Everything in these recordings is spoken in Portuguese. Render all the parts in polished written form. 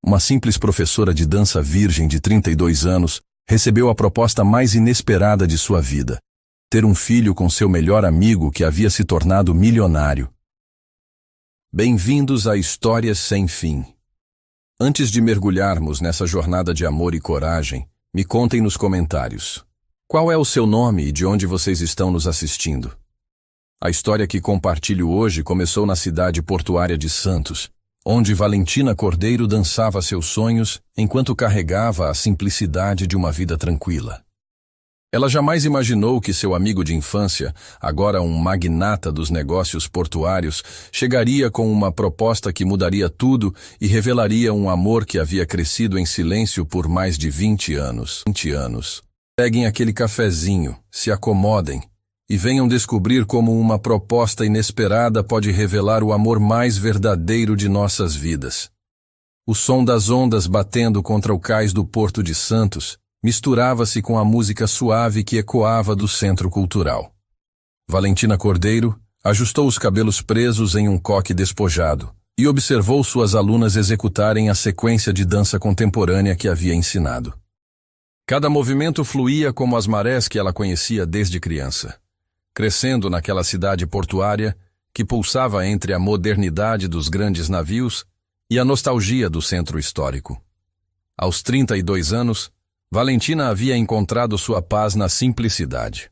Uma simples professora de dança virgem de 32 anos recebeu a proposta mais inesperada de sua vida: ter um filho com seu melhor amigo que havia se tornado milionário. Bem-vindos a Histórias Sem Fim. Antes de mergulharmos nessa jornada de amor e coragem, me contem nos comentários: qual é o seu nome e de onde vocês estão nos assistindo? A história que compartilho hoje começou na cidade portuária de Santos, onde Valentina Cordeiro dançava seus sonhos enquanto carregava a simplicidade de uma vida tranquila. Ela jamais imaginou que seu amigo de infância, agora um magnata dos negócios portuários, chegaria com uma proposta que mudaria tudo e revelaria um amor que havia crescido em silêncio por mais de 20 anos. Peguem aquele cafezinho, se acomodem e venham descobrir como uma proposta inesperada pode revelar o amor mais verdadeiro de nossas vidas. O som das ondas batendo contra o cais do Porto de Santos misturava-se com a música suave que ecoava do Centro Cultural. Valentina Cordeiro ajustou os cabelos presos em um coque despojado e observou suas alunas executarem a sequência de dança contemporânea que havia ensinado. Cada movimento fluía como as marés que ela conhecia desde criança, crescendo naquela cidade portuária que pulsava entre a modernidade dos grandes navios e a nostalgia do centro histórico. Aos 32 anos, Valentina havia encontrado sua paz na simplicidade.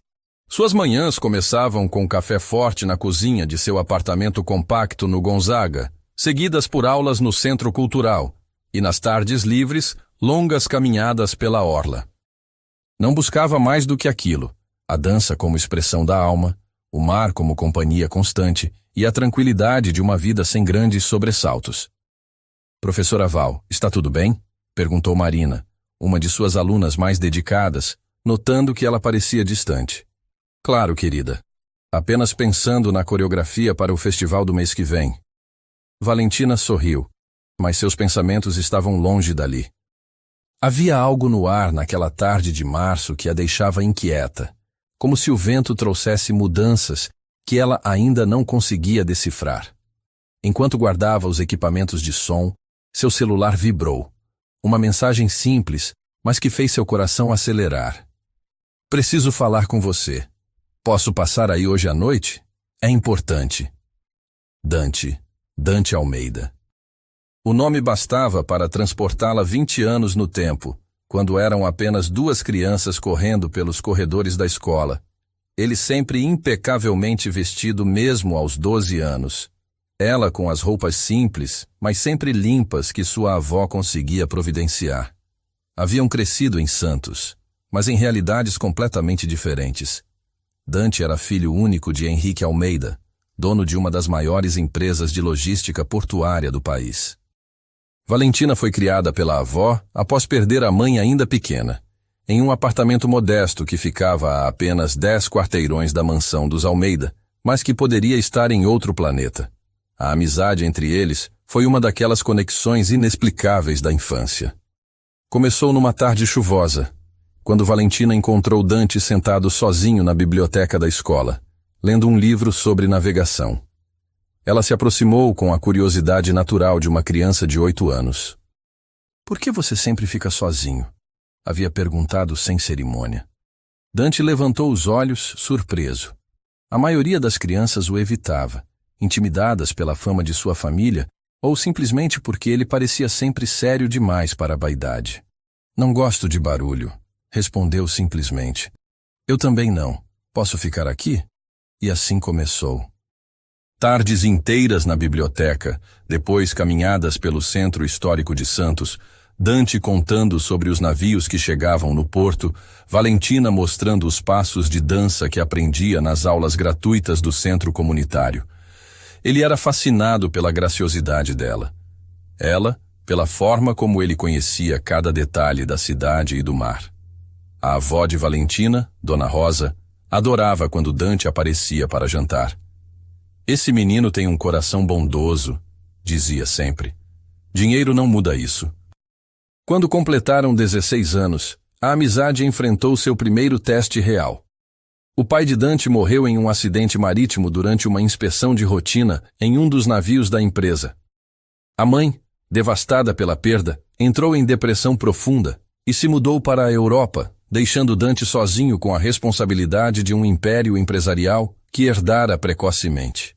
Suas manhãs começavam com café forte na cozinha de seu apartamento compacto no Gonzaga, seguidas por aulas no Centro Cultural, e nas tardes livres, longas caminhadas pela orla. Não buscava mais do que aquilo: a dança como expressão da alma, o mar como companhia constante e a tranquilidade de uma vida sem grandes sobressaltos. Professora Val, está tudo bem? Perguntou Marina, uma de suas alunas mais dedicadas, notando que ela parecia distante. Claro, querida. Apenas pensando na coreografia para o festival do mês que vem. Valentina sorriu, mas seus pensamentos estavam longe dali. Havia algo no ar naquela tarde de março que a deixava inquieta, como se o vento trouxesse mudanças que ela ainda não conseguia decifrar. Enquanto guardava os equipamentos de som, seu celular vibrou. Uma mensagem simples, mas que fez seu coração acelerar. Preciso falar com você. Posso passar aí hoje à noite? É importante. Dante Almeida. O nome bastava para transportá-la 20 anos no tempo, quando eram apenas duas crianças correndo pelos corredores da escola. Ele sempre impecavelmente vestido mesmo aos 12 anos. Ela com as roupas simples, mas sempre limpas que sua avó conseguia providenciar. Haviam crescido em Santos, mas em realidades completamente diferentes. Dante era filho único de Henrique Almeida, dono de uma das maiores empresas de logística portuária do país. Valentina foi criada pela avó após perder a mãe ainda pequena, em um apartamento modesto que ficava a apenas 10 quarteirões da mansão dos Almeida, mas que poderia estar em outro planeta. A amizade entre eles foi uma daquelas conexões inexplicáveis da infância. Começou numa tarde chuvosa, quando Valentina encontrou Dante sentado sozinho na biblioteca da escola, lendo um livro sobre navegação. Ela se aproximou com a curiosidade natural de uma criança de 8 anos. "Por que você sempre fica sozinho?" havia perguntado sem cerimônia. Dante levantou os olhos, surpreso. A maioria das crianças o evitava, intimidadas pela fama de sua família ou simplesmente porque ele parecia sempre sério demais para a vaidade. "Não gosto de barulho", respondeu simplesmente. "Eu também não. Posso ficar aqui?" E assim começou. Tardes inteiras na biblioteca, depois caminhadas pelo Centro Histórico de Santos, Dante contando sobre os navios que chegavam no porto, Valentina mostrando os passos de dança que aprendia nas aulas gratuitas do centro comunitário. Ele era fascinado pela graciosidade dela. Ela, pela forma como ele conhecia cada detalhe da cidade e do mar. A avó de Valentina, Dona Rosa, adorava quando Dante aparecia para jantar. "Esse menino tem um coração bondoso", dizia sempre. "Dinheiro não muda isso." Quando completaram 16 anos, a amizade enfrentou seu primeiro teste real. O pai de Dante morreu em um acidente marítimo durante uma inspeção de rotina em um dos navios da empresa. A mãe, Devastada pela perda, entrou em depressão profunda e se mudou para a Europa, deixando Dante sozinho com a responsabilidade de um império empresarial que herdara precocemente.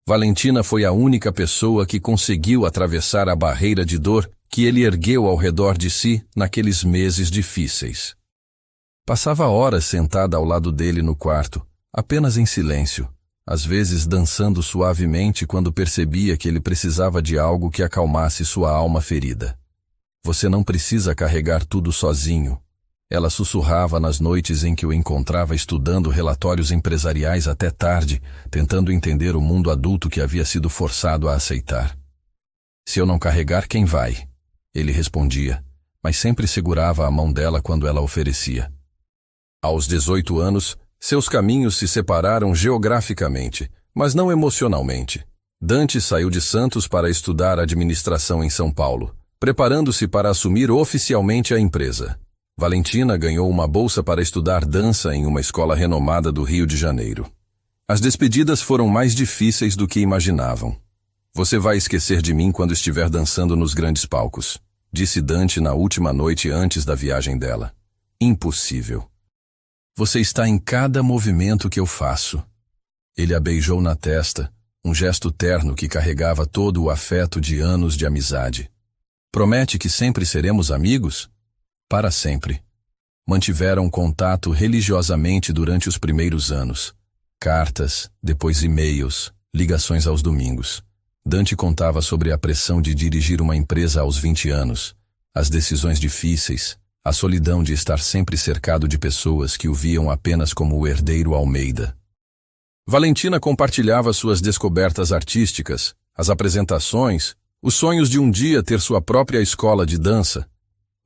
Valentina foi a única pessoa que conseguiu atravessar a barreira de dor que ele ergueu ao redor de si naqueles meses difíceis. Passava horas sentada ao lado dele no quarto, apenas em silêncio, às vezes dançando suavemente quando percebia que ele precisava de algo que acalmasse sua alma ferida. Você não precisa carregar tudo sozinho. Ela sussurrava nas noites em que o encontrava estudando relatórios empresariais até tarde, tentando entender o mundo adulto que havia sido forçado a aceitar. Se eu não carregar, quem vai? Ele respondia, mas sempre segurava a mão dela quando ela oferecia. Aos 18 anos, seus caminhos se separaram geograficamente, mas não emocionalmente. Dante saiu de Santos para estudar administração em São Paulo, preparando-se para assumir oficialmente a empresa. Valentina ganhou uma bolsa para estudar dança em uma escola renomada do Rio de Janeiro. As despedidas foram mais difíceis do que imaginavam. Você vai esquecer de mim quando estiver dançando nos grandes palcos, disse Dante na última noite antes da viagem dela. Impossível. Você está em cada movimento que eu faço. Ele a beijou na testa, um gesto terno que carregava todo o afeto de anos de amizade. Promete que sempre seremos amigos? Para sempre. Mantiveram contato religiosamente durante os primeiros anos. Cartas, depois e-mails, ligações aos domingos. Dante contava sobre a pressão de dirigir uma empresa aos 20 anos, as decisões difíceis, a solidão de estar sempre cercado de pessoas que o viam apenas como o herdeiro Almeida. Valentina compartilhava suas descobertas artísticas, as apresentações, os sonhos de um dia ter sua própria escola de dança.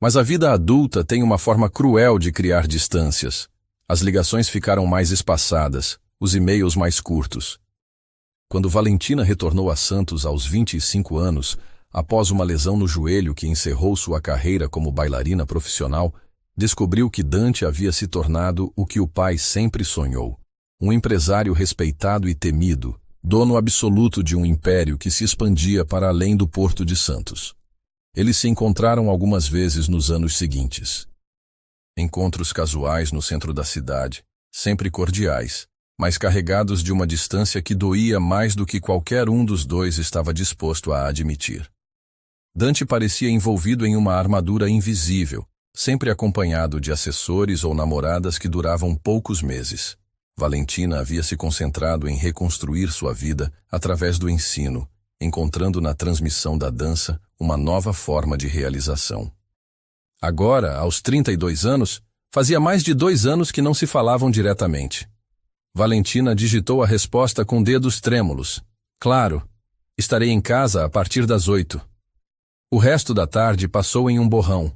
Mas a vida adulta tem uma forma cruel de criar distâncias. As ligações ficaram mais espaçadas, os e-mails mais curtos. Quando Valentina retornou a Santos aos 25 anos, após uma lesão no joelho que encerrou sua carreira como bailarina profissional, descobriu que Dante havia se tornado o que o pai sempre sonhou. Um empresário respeitado e temido, dono absoluto de um império que se expandia para além do Porto de Santos. Eles se encontraram algumas vezes nos anos seguintes. Encontros casuais no centro da cidade, sempre cordiais, mas carregados de uma distância que doía mais do que qualquer um dos dois estava disposto a admitir. Dante parecia envolvido em uma armadura invisível, sempre acompanhado de assessores ou namoradas que duravam poucos meses. Valentina havia se concentrado em reconstruir sua vida através do ensino, encontrando na transmissão da dança uma nova forma de realização. Agora, aos 32 anos, fazia mais de 2 anos que não se falavam diretamente. Valentina digitou a resposta com dedos trêmulos. Claro, estarei em casa a partir das 8. O resto da tarde passou em um borrão.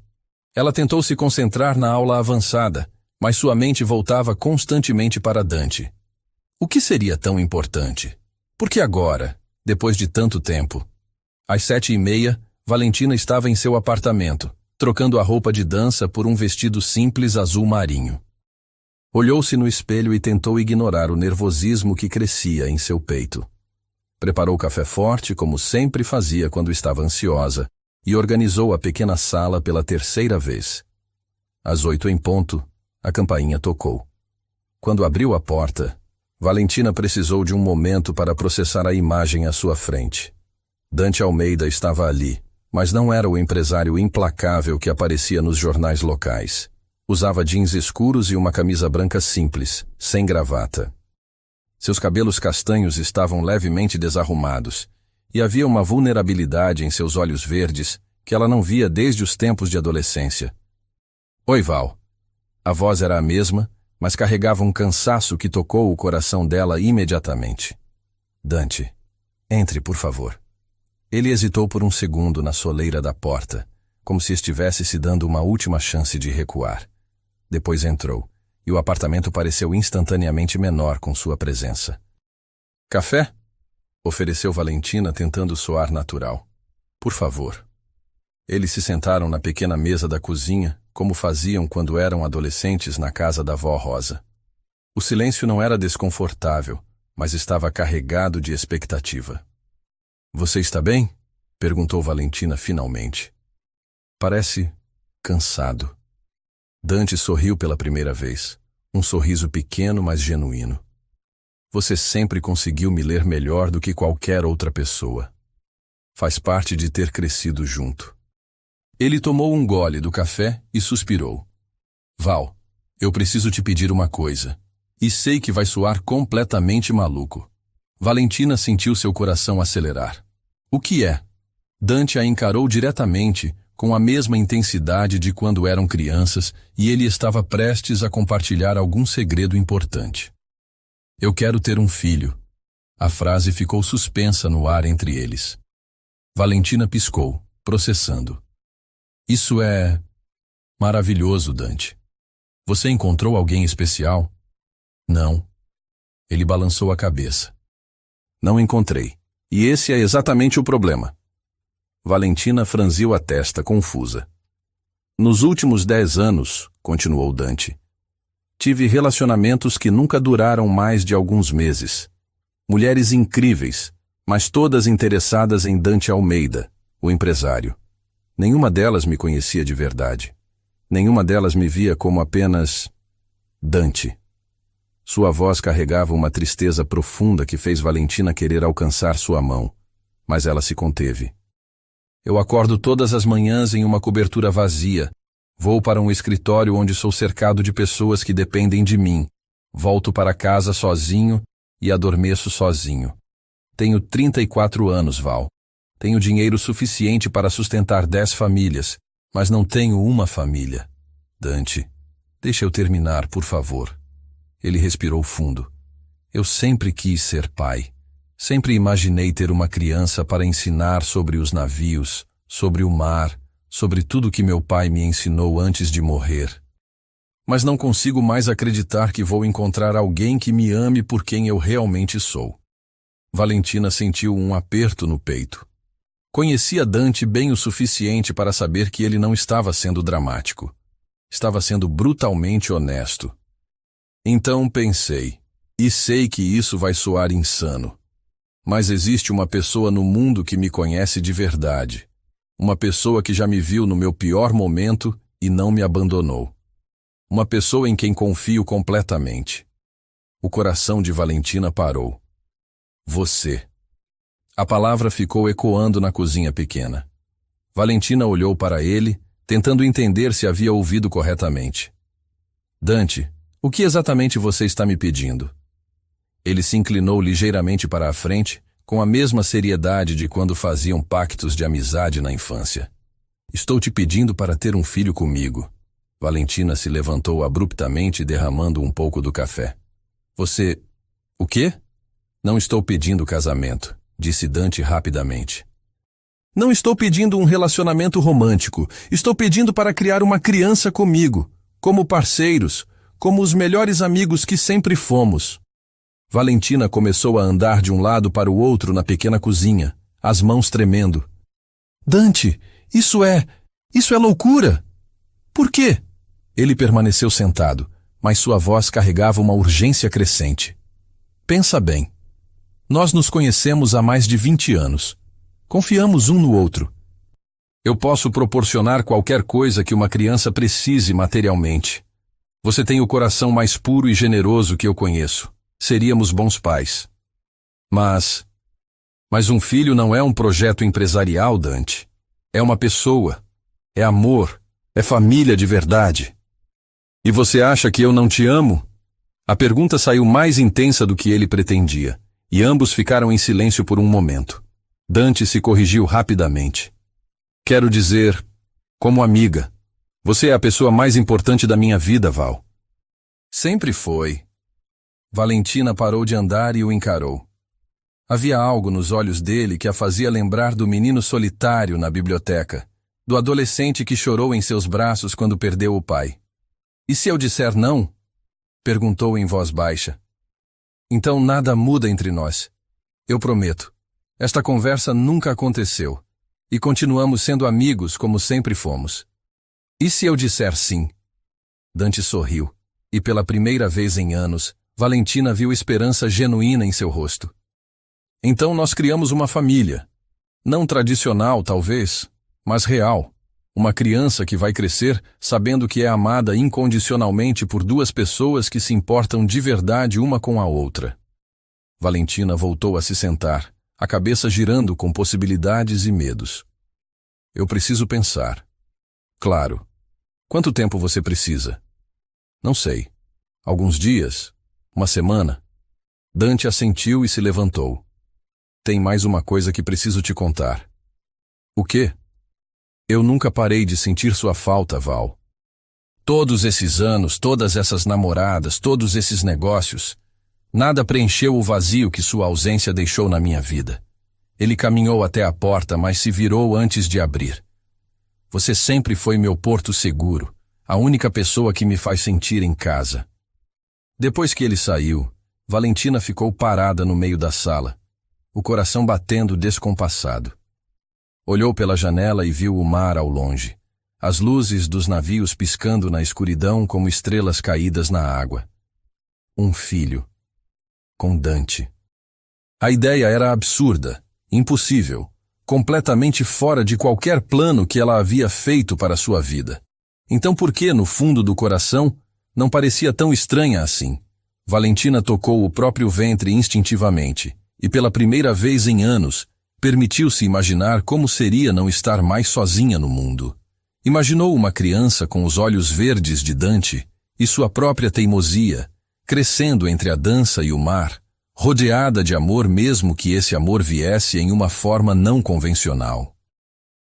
Ela tentou se concentrar na aula avançada, mas sua mente voltava constantemente para Dante. O que seria tão importante? Por que agora? Depois de tanto tempo. Às 7h30, Valentina estava em seu apartamento, trocando a roupa de dança por um vestido simples azul marinho. Olhou-se no espelho e tentou ignorar o nervosismo que crescia em seu peito. Preparou café forte, como sempre fazia quando estava ansiosa, e organizou a pequena sala pela 3ª vez. Às 8 em ponto, a campainha tocou. Quando abriu a porta, Valentina precisou de um momento para processar a imagem à sua frente. Dante Almeida estava ali, mas não era o empresário implacável que aparecia nos jornais locais. Usava jeans escuros e uma camisa branca simples, sem gravata. Seus cabelos castanhos estavam levemente desarrumados, e havia uma vulnerabilidade em seus olhos verdes que ela não via desde os tempos de adolescência. Oi, Val. A voz era a mesma, mas carregava um cansaço que tocou o coração dela imediatamente. Dante, entre, por favor. Ele hesitou por um segundo na soleira da porta, como se estivesse se dando uma última chance de recuar. Depois entrou, e o apartamento pareceu instantaneamente menor com sua presença. Café? Ofereceu Valentina, tentando soar natural. Por favor. Eles se sentaram na pequena mesa da cozinha, como faziam quando eram adolescentes na casa da avó Rosa. O silêncio não era desconfortável, mas estava carregado de expectativa. Você está bem? Perguntou Valentina finalmente. Parece cansado. Dante sorriu pela primeira vez. Um sorriso pequeno, mas genuíno. Você sempre conseguiu me ler melhor do que qualquer outra pessoa. Faz parte de ter crescido junto. Ele tomou um gole do café e suspirou. Val, eu preciso te pedir uma coisa. E sei que vai soar completamente maluco. Valentina sentiu seu coração acelerar. O que é? Dante a encarou diretamente, com a mesma intensidade de quando eram crianças, e ele estava prestes a compartilhar algum segredo importante. Eu quero ter um filho. A frase ficou suspensa no ar entre eles. Valentina piscou, processando. Isso é maravilhoso, Dante. Você encontrou alguém especial? Não. Ele balançou a cabeça. Não encontrei. E esse é exatamente o problema. Valentina franziu a testa, confusa. Nos últimos 10 anos, continuou Dante, tive relacionamentos que nunca duraram mais de alguns meses. Mulheres incríveis, mas todas interessadas em Dante Almeida, o empresário. Nenhuma delas me conhecia de verdade. Nenhuma delas me via como apenas Dante. Sua voz carregava uma tristeza profunda que fez Valentina querer alcançar sua mão, mas ela se conteve. Eu acordo todas as manhãs em uma cobertura vazia. Vou para um escritório onde sou cercado de pessoas que dependem de mim. Volto para casa sozinho e adormeço sozinho. Tenho 34 anos, Val. Tenho dinheiro suficiente para sustentar 10 famílias, mas não tenho uma família. Dante, deixa eu terminar, por favor. Ele respirou fundo. Eu sempre quis ser pai. Sempre imaginei ter uma criança para ensinar sobre os navios, sobre o mar, sobre tudo que meu pai me ensinou antes de morrer. Mas não consigo mais acreditar que vou encontrar alguém que me ame por quem eu realmente sou. Valentina sentiu um aperto no peito. Conhecia Dante bem o suficiente para saber que ele não estava sendo dramático. Estava sendo brutalmente honesto. Então pensei, e sei que isso vai soar insano. Mas existe uma pessoa no mundo que me conhece de verdade. Uma pessoa que já me viu no meu pior momento e não me abandonou. Uma pessoa em quem confio completamente. O coração de Valentina parou. Você. A palavra ficou ecoando na cozinha pequena. Valentina olhou para ele, tentando entender se havia ouvido corretamente. Dante, o que exatamente você está me pedindo? Ele se inclinou ligeiramente para a frente, com a mesma seriedade de quando faziam pactos de amizade na infância. Estou te pedindo para ter um filho comigo. Valentina se levantou abruptamente, derramando um pouco do café. Você... O quê? Não estou pedindo casamento, disse Dante rapidamente. Não estou pedindo um relacionamento romântico. Estou pedindo para criar uma criança comigo, como parceiros, como os melhores amigos que sempre fomos. Valentina começou a andar de um lado para o outro na pequena cozinha, as mãos tremendo. Dante, isso é loucura! Por quê? Ele permaneceu sentado, mas sua voz carregava uma urgência crescente. Pensa bem. Nós nos conhecemos há mais de 20 anos. Confiamos um no outro. Eu posso proporcionar qualquer coisa que uma criança precise materialmente. Você tem o coração mais puro e generoso que eu conheço. Seríamos bons pais. Mas um filho não é um projeto empresarial, Dante. É uma pessoa. É amor. É família de verdade. E você acha que eu não te amo? A pergunta saiu mais intensa do que ele pretendia, e ambos ficaram em silêncio por um momento. Dante se corrigiu rapidamente. Quero dizer, como amiga. Você é a pessoa mais importante da minha vida, Val. Sempre foi. Valentina parou de andar e o encarou. Havia algo nos olhos dele que a fazia lembrar do menino solitário na biblioteca, do adolescente que chorou em seus braços quando perdeu o pai. E se eu disser não? Perguntou em voz baixa. Então nada muda entre nós. Eu prometo. Esta conversa nunca aconteceu. E continuamos sendo amigos como sempre fomos. E se eu disser sim? Dante sorriu, e pela primeira vez em anos, Valentina viu esperança genuína em seu rosto. Então nós criamos uma família. Não tradicional, talvez, mas real. Uma criança que vai crescer sabendo que é amada incondicionalmente por duas pessoas que se importam de verdade uma com a outra. Valentina voltou a se sentar, a cabeça girando com possibilidades e medos. Eu preciso pensar. Claro. Quanto tempo você precisa? Não sei. Alguns dias? Uma semana? Dante assentiu e se levantou. Tem mais uma coisa que preciso te contar. O quê? Eu nunca parei de sentir sua falta, Val. Todos esses anos, todas essas namoradas, todos esses negócios, nada preencheu o vazio que sua ausência deixou na minha vida. Ele caminhou até a porta, mas se virou antes de abrir. Você sempre foi meu porto seguro, a única pessoa que me faz sentir em casa. Depois que ele saiu, Valentina ficou parada no meio da sala, o coração batendo descompassado. Olhou pela janela e viu o mar ao longe, as luzes dos navios piscando na escuridão como estrelas caídas na água. Um filho. Com Dante. A ideia era absurda, impossível, completamente fora de qualquer plano que ela havia feito para sua vida. Então por que, no fundo do coração, não parecia tão estranha assim? Valentina tocou o próprio ventre instintivamente, e pela primeira vez em anos, permitiu-se imaginar como seria não estar mais sozinha no mundo. Imaginou uma criança com os olhos verdes de Dante e sua própria teimosia, crescendo entre a dança e o mar, rodeada de amor mesmo que esse amor viesse em uma forma não convencional.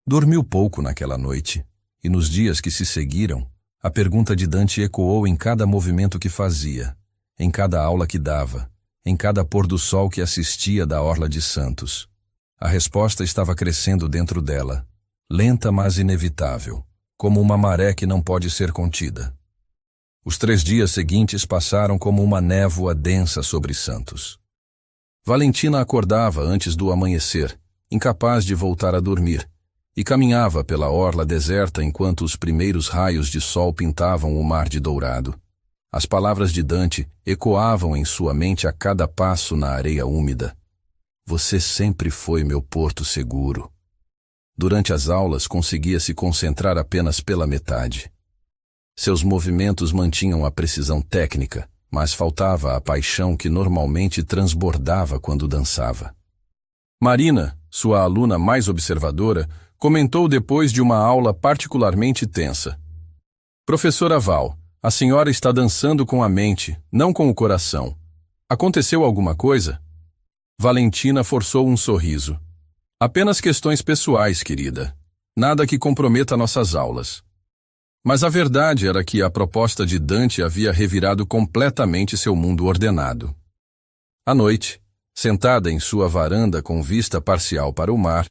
Dormiu pouco naquela noite, e nos dias que se seguiram, a pergunta de Dante ecoou em cada movimento que fazia, em cada aula que dava, em cada pôr do sol que assistia da orla de Santos. A resposta estava crescendo dentro dela, lenta mas inevitável, como uma maré que não pode ser contida. Os 3 dias seguintes passaram como uma névoa densa sobre Santos. Valentina acordava antes do amanhecer, incapaz de voltar a dormir, e caminhava pela orla deserta enquanto os primeiros raios de sol pintavam o mar de dourado. As palavras de Dante ecoavam em sua mente a cada passo na areia úmida. Você sempre foi meu porto seguro. Durante as aulas conseguia se concentrar apenas pela metade. Seus movimentos mantinham a precisão técnica, mas faltava a paixão que normalmente transbordava quando dançava. Marina, sua aluna mais observadora, comentou depois de uma aula particularmente tensa. Professora Val, a senhora está dançando com a mente, não com o coração. Aconteceu alguma coisa? Valentina forçou um sorriso. Apenas questões pessoais, querida. Nada que comprometa nossas aulas. Mas a verdade era que a proposta de Dante havia revirado completamente seu mundo ordenado. À noite, sentada em sua varanda com vista parcial para o mar,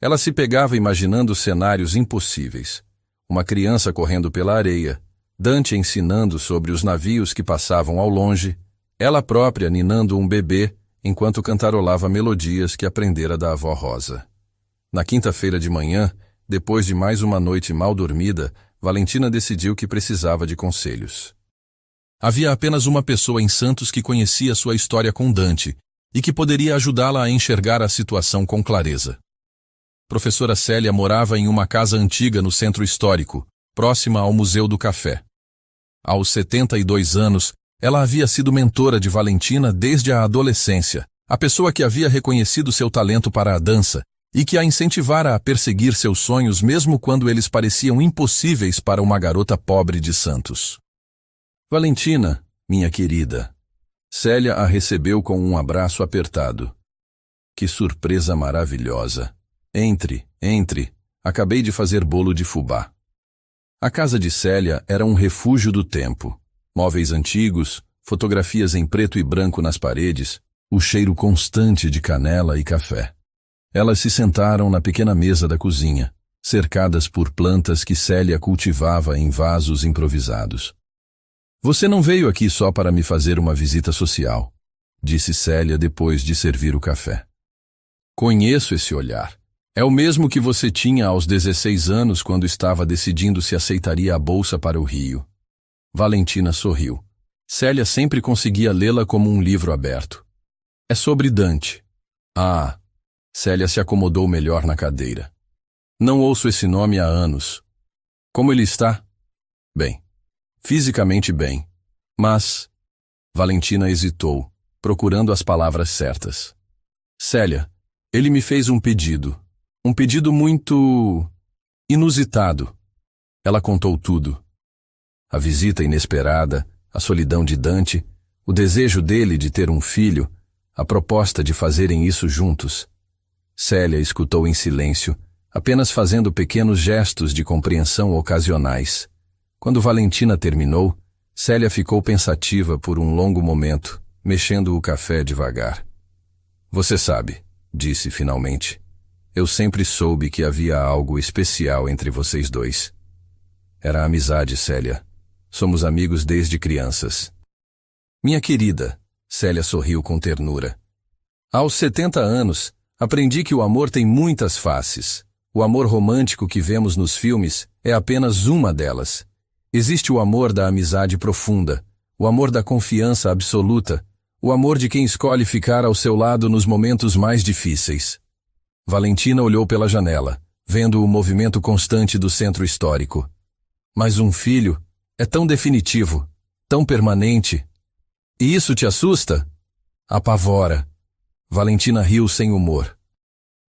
ela se pegava imaginando cenários impossíveis. Uma criança correndo pela areia, Dante ensinando sobre os navios que passavam ao longe, ela própria ninando um bebê, enquanto cantarolava melodias que aprendera da avó Rosa. Na quinta-feira de manhã, depois de mais uma noite mal dormida, Valentina decidiu que precisava de conselhos. Havia apenas uma pessoa em Santos que conhecia sua história com Dante e que poderia ajudá-la a enxergar a situação com clareza. Professora Célia morava em uma casa antiga no centro histórico, próxima ao Museu do Café. Aos 72 anos, ela havia sido mentora de Valentina desde a adolescência, a pessoa que havia reconhecido seu talento para a dança e que a incentivara a perseguir seus sonhos mesmo quando eles pareciam impossíveis para uma garota pobre de Santos. Valentina, minha querida. Célia a recebeu com um abraço apertado. Que surpresa maravilhosa. Entre. Acabei de fazer bolo de fubá. A casa de Célia era um refúgio do tempo. Móveis antigos, fotografias em preto e branco nas paredes, o cheiro constante de canela e café. Elas se sentaram na pequena mesa da cozinha, cercadas por plantas que Célia cultivava em vasos improvisados. Você não veio aqui só para me fazer uma visita social, disse Célia depois de servir o café. Conheço esse olhar. É o mesmo que você tinha aos 16 anos quando estava decidindo se aceitaria a bolsa para o Rio. Valentina sorriu. Célia sempre conseguia lê-la como um livro aberto. É sobre Dante. Ah, Célia se acomodou melhor na cadeira. Não ouço esse nome há anos. Como ele está? Bem. Fisicamente bem. Mas... Valentina hesitou, procurando as palavras certas. Célia, ele me fez um pedido. Um pedido muito... inusitado. Ela contou tudo. A visita inesperada, a solidão de Dante, o desejo dele de ter um filho, a proposta de fazerem isso juntos. Célia escutou em silêncio, apenas fazendo pequenos gestos de compreensão ocasionais. Quando Valentina terminou, Célia ficou pensativa por um longo momento, mexendo o café devagar. Você sabe, disse finalmente, eu sempre soube que havia algo especial entre vocês dois. Era a amizade, Célia. Somos amigos desde crianças. Minha querida, Célia sorriu com ternura. Aos 70 anos, aprendi que o amor tem muitas faces. O amor romântico que vemos nos filmes é apenas uma delas. Existe o amor da amizade profunda, o amor da confiança absoluta, o amor de quem escolhe ficar ao seu lado nos momentos mais difíceis. Valentina olhou pela janela, vendo o movimento constante do centro histórico. Mas um filho é tão definitivo, tão permanente. E isso te assusta? Apavora. Valentina riu sem humor.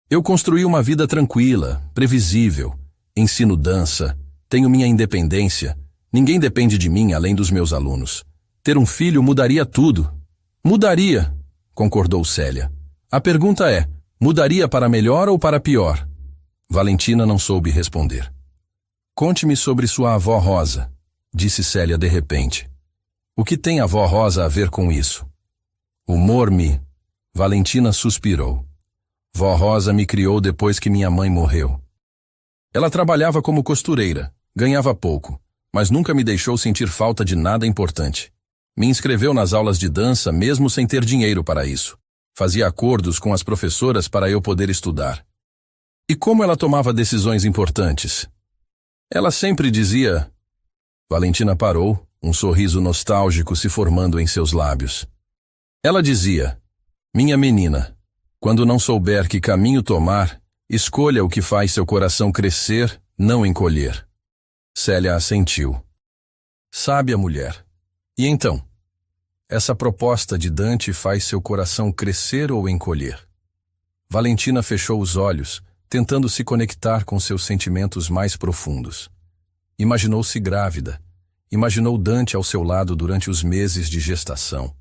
Eu construí uma vida tranquila, previsível. Ensino dança, tenho minha independência. Ninguém depende de mim além dos meus alunos. Ter um filho mudaria tudo. Mudaria, concordou Célia. A pergunta é, mudaria para melhor ou para pior? Valentina não soube responder. Conte-me sobre sua avó Rosa, disse Célia de repente. O que tem a avó Rosa a ver com isso? Humor-me. Valentina suspirou. Vó Rosa me criou depois que minha mãe morreu. Ela trabalhava como costureira, ganhava pouco, mas nunca me deixou sentir falta de nada importante. Me inscreveu nas aulas de dança mesmo sem ter dinheiro para isso. Fazia acordos com as professoras para eu poder estudar. E como ela tomava decisões importantes? Ela sempre dizia... Valentina parou, um sorriso nostálgico se formando em seus lábios. Ela dizia, minha menina, quando não souber que caminho tomar, escolha o que faz seu coração crescer, não encolher. Célia assentiu. Sábia mulher. E então? Essa proposta de Dante faz seu coração crescer ou encolher? Valentina fechou os olhos, tentando se conectar com seus sentimentos mais profundos. Imaginou-se grávida. Imaginou Dante ao seu lado durante os meses de gestação.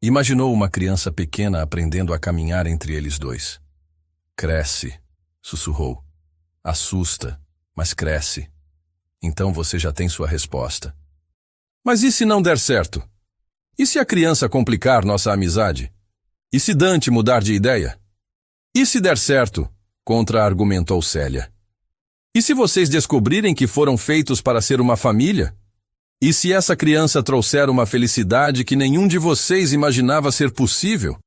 Imaginou uma criança pequena aprendendo a caminhar entre eles dois. Cresce, sussurrou. Assusta, mas cresce. Então você já tem sua resposta. Mas e se não der certo? E se a criança complicar nossa amizade? E se Dante mudar de ideia? E se der certo? Contra-argumentou Célia. E se vocês descobrirem que foram feitos para ser uma família? E se essa criança trouxer uma felicidade que nenhum de vocês imaginava ser possível?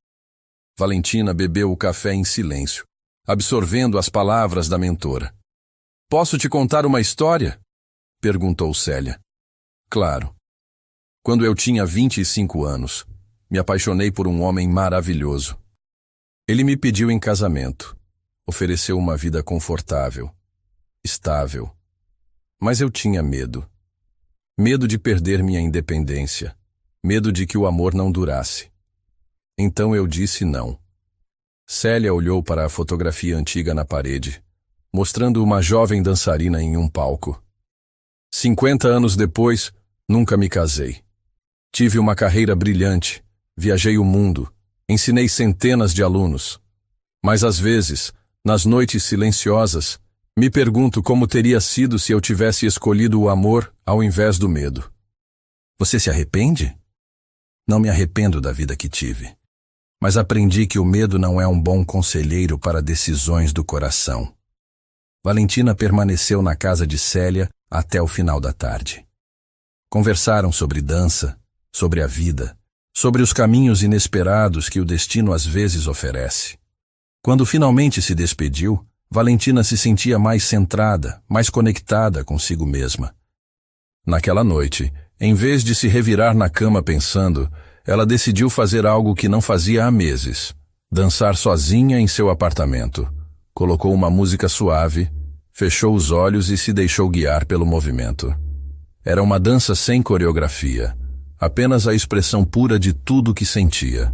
Valentina bebeu o café em silêncio, absorvendo as palavras da mentora. Posso te contar uma história? Perguntou Célia. Claro. Quando eu tinha 25 anos, me apaixonei por um homem maravilhoso. Ele me pediu em casamento, ofereceu uma vida confortável, estável. Mas eu tinha medo. Medo de perder minha independência. Medo de que o amor não durasse. Então eu disse não. Célia olhou para a fotografia antiga na parede, mostrando uma jovem dançarina em um palco. 50 anos depois, nunca me casei. Tive uma carreira brilhante, viajei o mundo, ensinei centenas de alunos. Mas às vezes, nas noites silenciosas, me pergunto como teria sido se eu tivesse escolhido o amor ao invés do medo. Você se arrepende? Não me arrependo da vida que tive. Mas aprendi que o medo não é um bom conselheiro para decisões do coração. Valentina permaneceu na casa de Célia até o final da tarde. Conversaram sobre dança, sobre a vida, sobre os caminhos inesperados que o destino às vezes oferece. Quando finalmente se despediu, Valentina se sentia mais centrada, mais conectada consigo mesma. Naquela noite, em vez de se revirar na cama pensando, ela decidiu fazer algo que não fazia há meses: Dançar sozinha em seu apartamento. Colocou uma música suave, fechou os olhos e se deixou guiar pelo movimento. Era uma dança sem coreografia, apenas a expressão pura de tudo que sentia.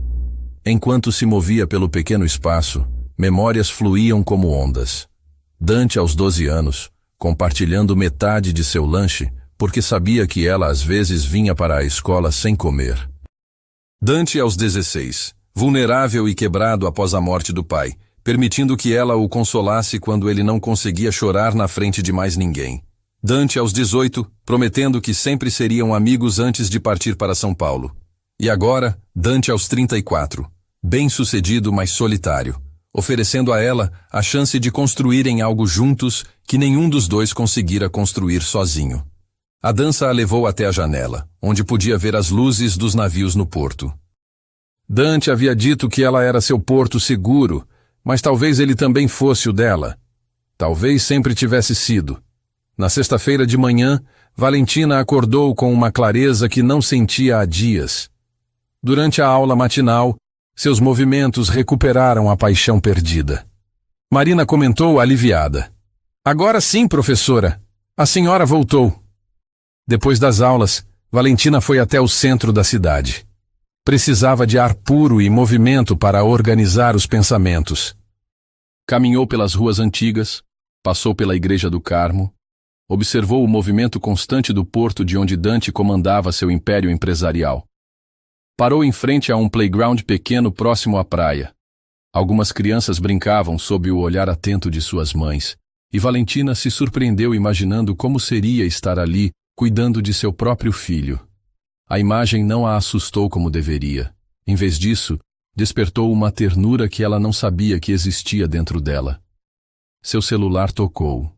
Enquanto se movia pelo pequeno espaço, memórias fluíam como ondas. Dante, aos 12 anos, compartilhando metade de seu lanche, porque sabia que ela às vezes vinha para a escola sem comer. Dante, aos 16, vulnerável e quebrado após a morte do pai, permitindo que ela o consolasse quando ele não conseguia chorar na frente de mais ninguém. Dante, aos 18, prometendo que sempre seriam amigos antes de partir para São Paulo. E agora, Dante, aos 34, bem-sucedido, mas solitário, oferecendo a ela a chance de construírem algo juntos que nenhum dos dois conseguira construir sozinho. A dança a levou até a janela, onde podia ver as luzes dos navios no porto. Dante havia dito que ela era seu porto seguro, mas talvez ele também fosse o dela. Talvez sempre tivesse sido. Na sexta-feira de manhã, Valentina acordou com uma clareza que não sentia há dias. Durante a aula matinal, seus movimentos recuperaram a paixão perdida. Marina comentou aliviada. Agora sim, professora. A senhora voltou. Depois das aulas, Valentina foi até o centro da cidade. Precisava de ar puro e movimento para organizar os pensamentos. Caminhou pelas ruas antigas, passou pela Igreja do Carmo, observou o movimento constante do porto de onde Dante comandava seu império empresarial. Parou em frente a um playground pequeno próximo à praia. Algumas crianças brincavam sob o olhar atento de suas mães, e Valentina se surpreendeu imaginando como seria estar ali, cuidando de seu próprio filho. A imagem não a assustou como deveria. Em vez disso, despertou uma ternura que ela não sabia que existia dentro dela. Seu celular tocou.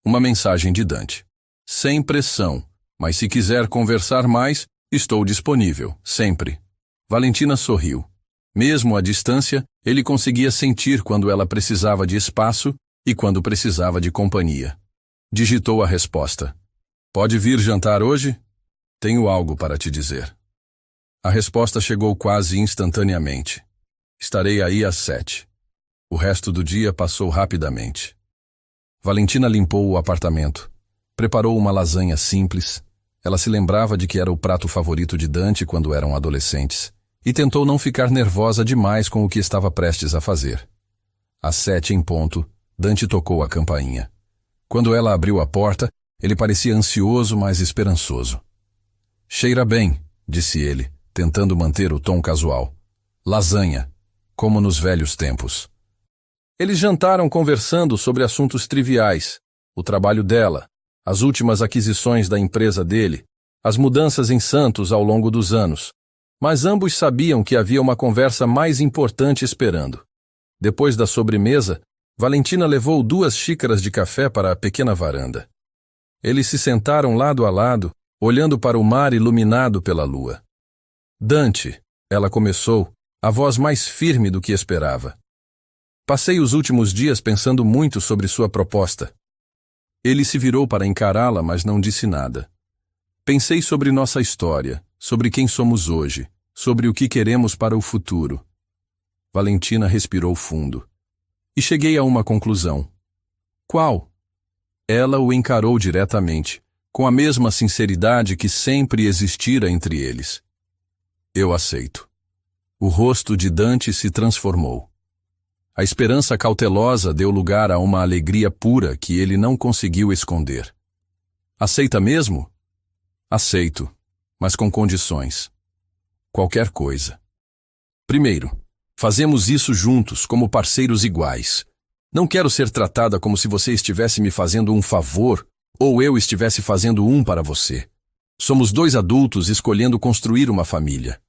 Uma mensagem de Dante. Sem pressão, mas se quiser conversar mais, estou disponível, sempre. Valentina sorriu. Mesmo à distância, ele conseguia sentir quando ela precisava de espaço e quando precisava de companhia. Digitou a resposta. Pode vir jantar hoje? Tenho algo para te dizer. A resposta chegou quase instantaneamente. Estarei aí às 7. O resto do dia passou rapidamente. Valentina limpou o apartamento. Preparou uma lasanha simples. Ela se lembrava de que era o prato favorito de Dante quando eram adolescentes, e tentou não ficar nervosa demais com o que estava prestes a fazer. Às 7 em ponto, Dante tocou a campainha. Quando ela abriu a porta, ele parecia ansioso, mas esperançoso. Cheira bem, disse ele, tentando manter o tom casual. Lasanha, como nos velhos tempos. Eles jantaram conversando sobre assuntos triviais, o trabalho dela, as últimas aquisições da empresa dele, as mudanças em Santos ao longo dos anos. Mas ambos sabiam que havia uma conversa mais importante esperando. Depois da sobremesa, Valentina levou 2 xícaras de café para a pequena varanda. Eles se sentaram lado a lado, olhando para o mar iluminado pela lua. Dante, ela começou, a voz mais firme do que esperava. Passei os últimos dias pensando muito sobre sua proposta. Ele se virou para encará-la, mas não disse nada. Pensei sobre nossa história, sobre quem somos hoje, sobre o que queremos para o futuro. Valentina respirou fundo. E cheguei a uma conclusão. Qual? Ela o encarou diretamente, com a mesma sinceridade que sempre existira entre eles. Eu aceito. O rosto de Dante se transformou. A esperança cautelosa deu lugar a uma alegria pura que ele não conseguiu esconder. Aceita mesmo? Aceito, mas com condições. Qualquer coisa. Primeiro, fazemos isso juntos, como parceiros iguais. Não quero ser tratada como se você estivesse me fazendo um favor ou eu estivesse fazendo um para você. Somos 2 adultos escolhendo construir uma família.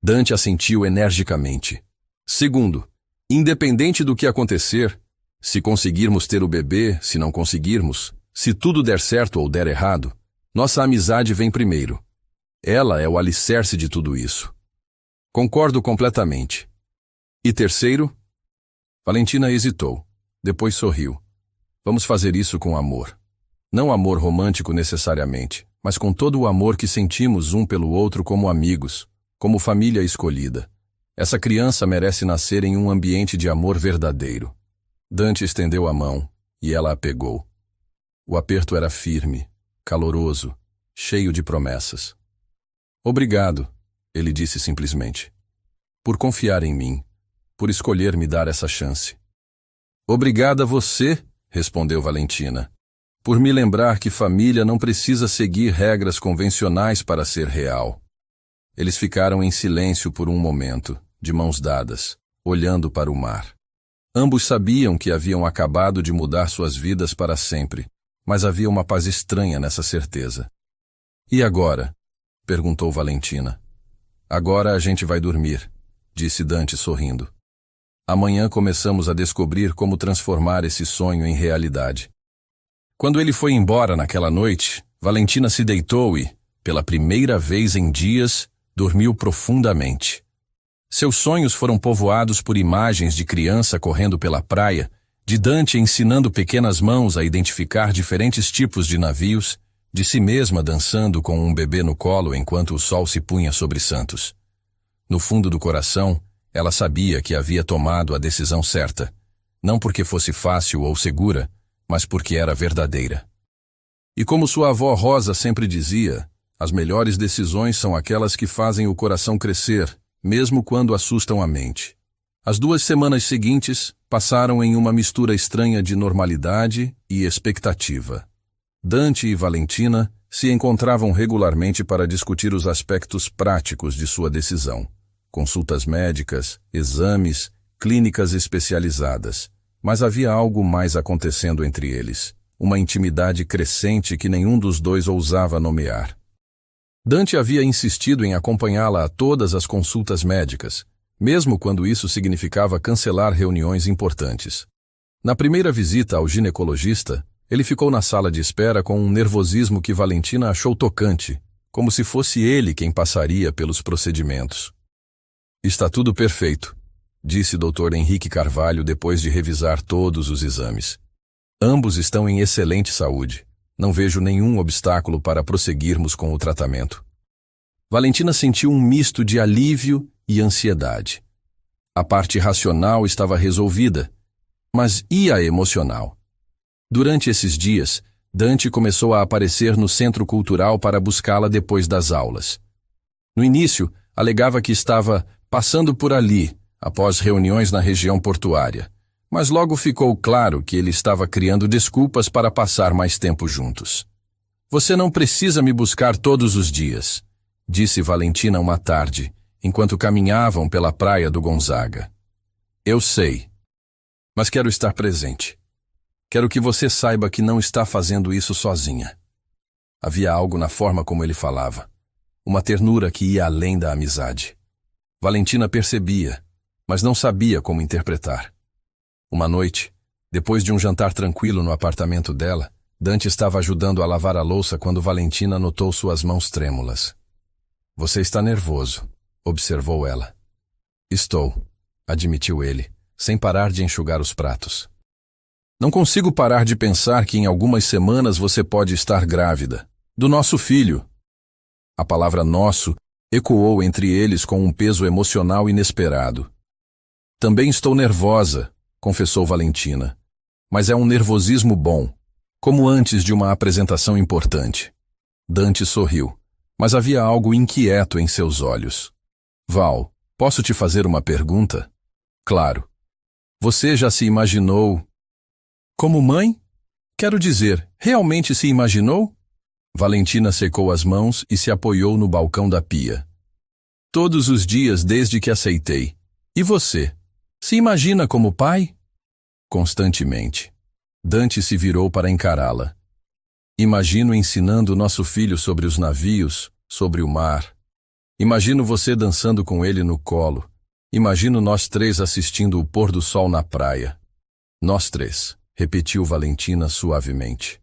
Dante assentiu energicamente. Segundo, independente do que acontecer, se conseguirmos ter o bebê, se não conseguirmos, se tudo der certo ou der errado, nossa amizade vem primeiro. Ela é o alicerce de tudo isso. Concordo completamente. E terceiro? Valentina hesitou, depois sorriu. Vamos fazer isso com amor. Não amor romântico necessariamente, mas com todo o amor que sentimos um pelo outro como amigos, como família escolhida. Essa criança merece nascer em um ambiente de amor verdadeiro. Dante estendeu a mão, e ela a pegou. O aperto era firme, caloroso, cheio de promessas. Obrigado, ele disse simplesmente, por confiar em mim, por escolher me dar essa chance. Obrigada a você, respondeu Valentina, por me lembrar que família não precisa seguir regras convencionais para ser real. Eles ficaram em silêncio por um momento, de mãos dadas, olhando para o mar. Ambos sabiam que haviam acabado de mudar suas vidas para sempre, mas havia uma paz estranha nessa certeza. E agora? Perguntou Valentina. Agora a gente vai dormir, disse Dante sorrindo. Amanhã começamos a descobrir como transformar esse sonho em realidade. Quando ele foi embora naquela noite, Valentina se deitou e, pela primeira vez em dias, dormiu profundamente. Seus sonhos foram povoados por imagens de criança correndo pela praia, de Dante ensinando pequenas mãos a identificar diferentes tipos de navios, de si mesma dançando com um bebê no colo enquanto o sol se punha sobre Santos. No fundo do coração, ela sabia que havia tomado a decisão certa, não porque fosse fácil ou segura, mas porque era verdadeira. E como sua avó Rosa sempre dizia, as melhores decisões são aquelas que fazem o coração crescer, mesmo quando assustam a mente. As 2 semanas seguintes passaram em uma mistura estranha de normalidade e expectativa. Dante e Valentina se encontravam regularmente para discutir os aspectos práticos de sua decisão. Consultas médicas, exames, clínicas especializadas. Mas havia algo mais acontecendo entre eles, uma intimidade crescente que nenhum dos dois ousava nomear. Dante havia insistido em acompanhá-la a todas as consultas médicas, mesmo quando isso significava cancelar reuniões importantes. Na primeira visita ao ginecologista, ele ficou na sala de espera com um nervosismo que Valentina achou tocante, como se fosse ele quem passaria pelos procedimentos. Está tudo perfeito, disse Dr. Henrique Carvalho depois de revisar todos os exames. Ambos estão em excelente saúde. Não vejo nenhum obstáculo para prosseguirmos com o tratamento. Valentina sentiu um misto de alívio e ansiedade. A parte racional estava resolvida, mas e a emocional? Durante esses dias, Dante começou a aparecer no centro cultural para buscá-la depois das aulas. No início, alegava que estava passando por ali, após reuniões na região portuária, mas logo ficou claro que ele estava criando desculpas para passar mais tempo juntos. Você não precisa me buscar todos os dias, disse Valentina uma tarde, enquanto caminhavam pela praia do Gonzaga. Eu sei, mas quero estar presente. Quero que você saiba que não está fazendo isso sozinha. Havia algo na forma como ele falava, uma ternura que ia além da amizade. Valentina percebia, mas não sabia como interpretar. Uma noite, depois de um jantar tranquilo no apartamento dela, Dante estava ajudando a lavar a louça quando Valentina notou suas mãos trêmulas. Você está nervoso, observou ela. Estou, admitiu ele, sem parar de enxugar os pratos. Não consigo parar de pensar que em algumas semanas você pode estar grávida. Do nosso filho. A palavra nosso ecoou entre eles com um peso emocional inesperado. Também estou nervosa, confessou Valentina. Mas é um nervosismo bom, como antes de uma apresentação importante. Dante sorriu, mas havia algo inquieto em seus olhos. Val, posso te fazer uma pergunta? Claro. Você já se imaginou... Como mãe? Quero dizer, realmente se imaginou? Valentina secou as mãos e se apoiou no balcão da pia. Todos os dias desde que aceitei. E você? Se imagina como pai? Constantemente. Dante se virou para encará-la. Imagino ensinando nosso filho sobre os navios, sobre o mar. Imagino você dançando com ele no colo. Imagino nós 3 assistindo o pôr do sol na praia. Nós 3, repetiu Valentina suavemente.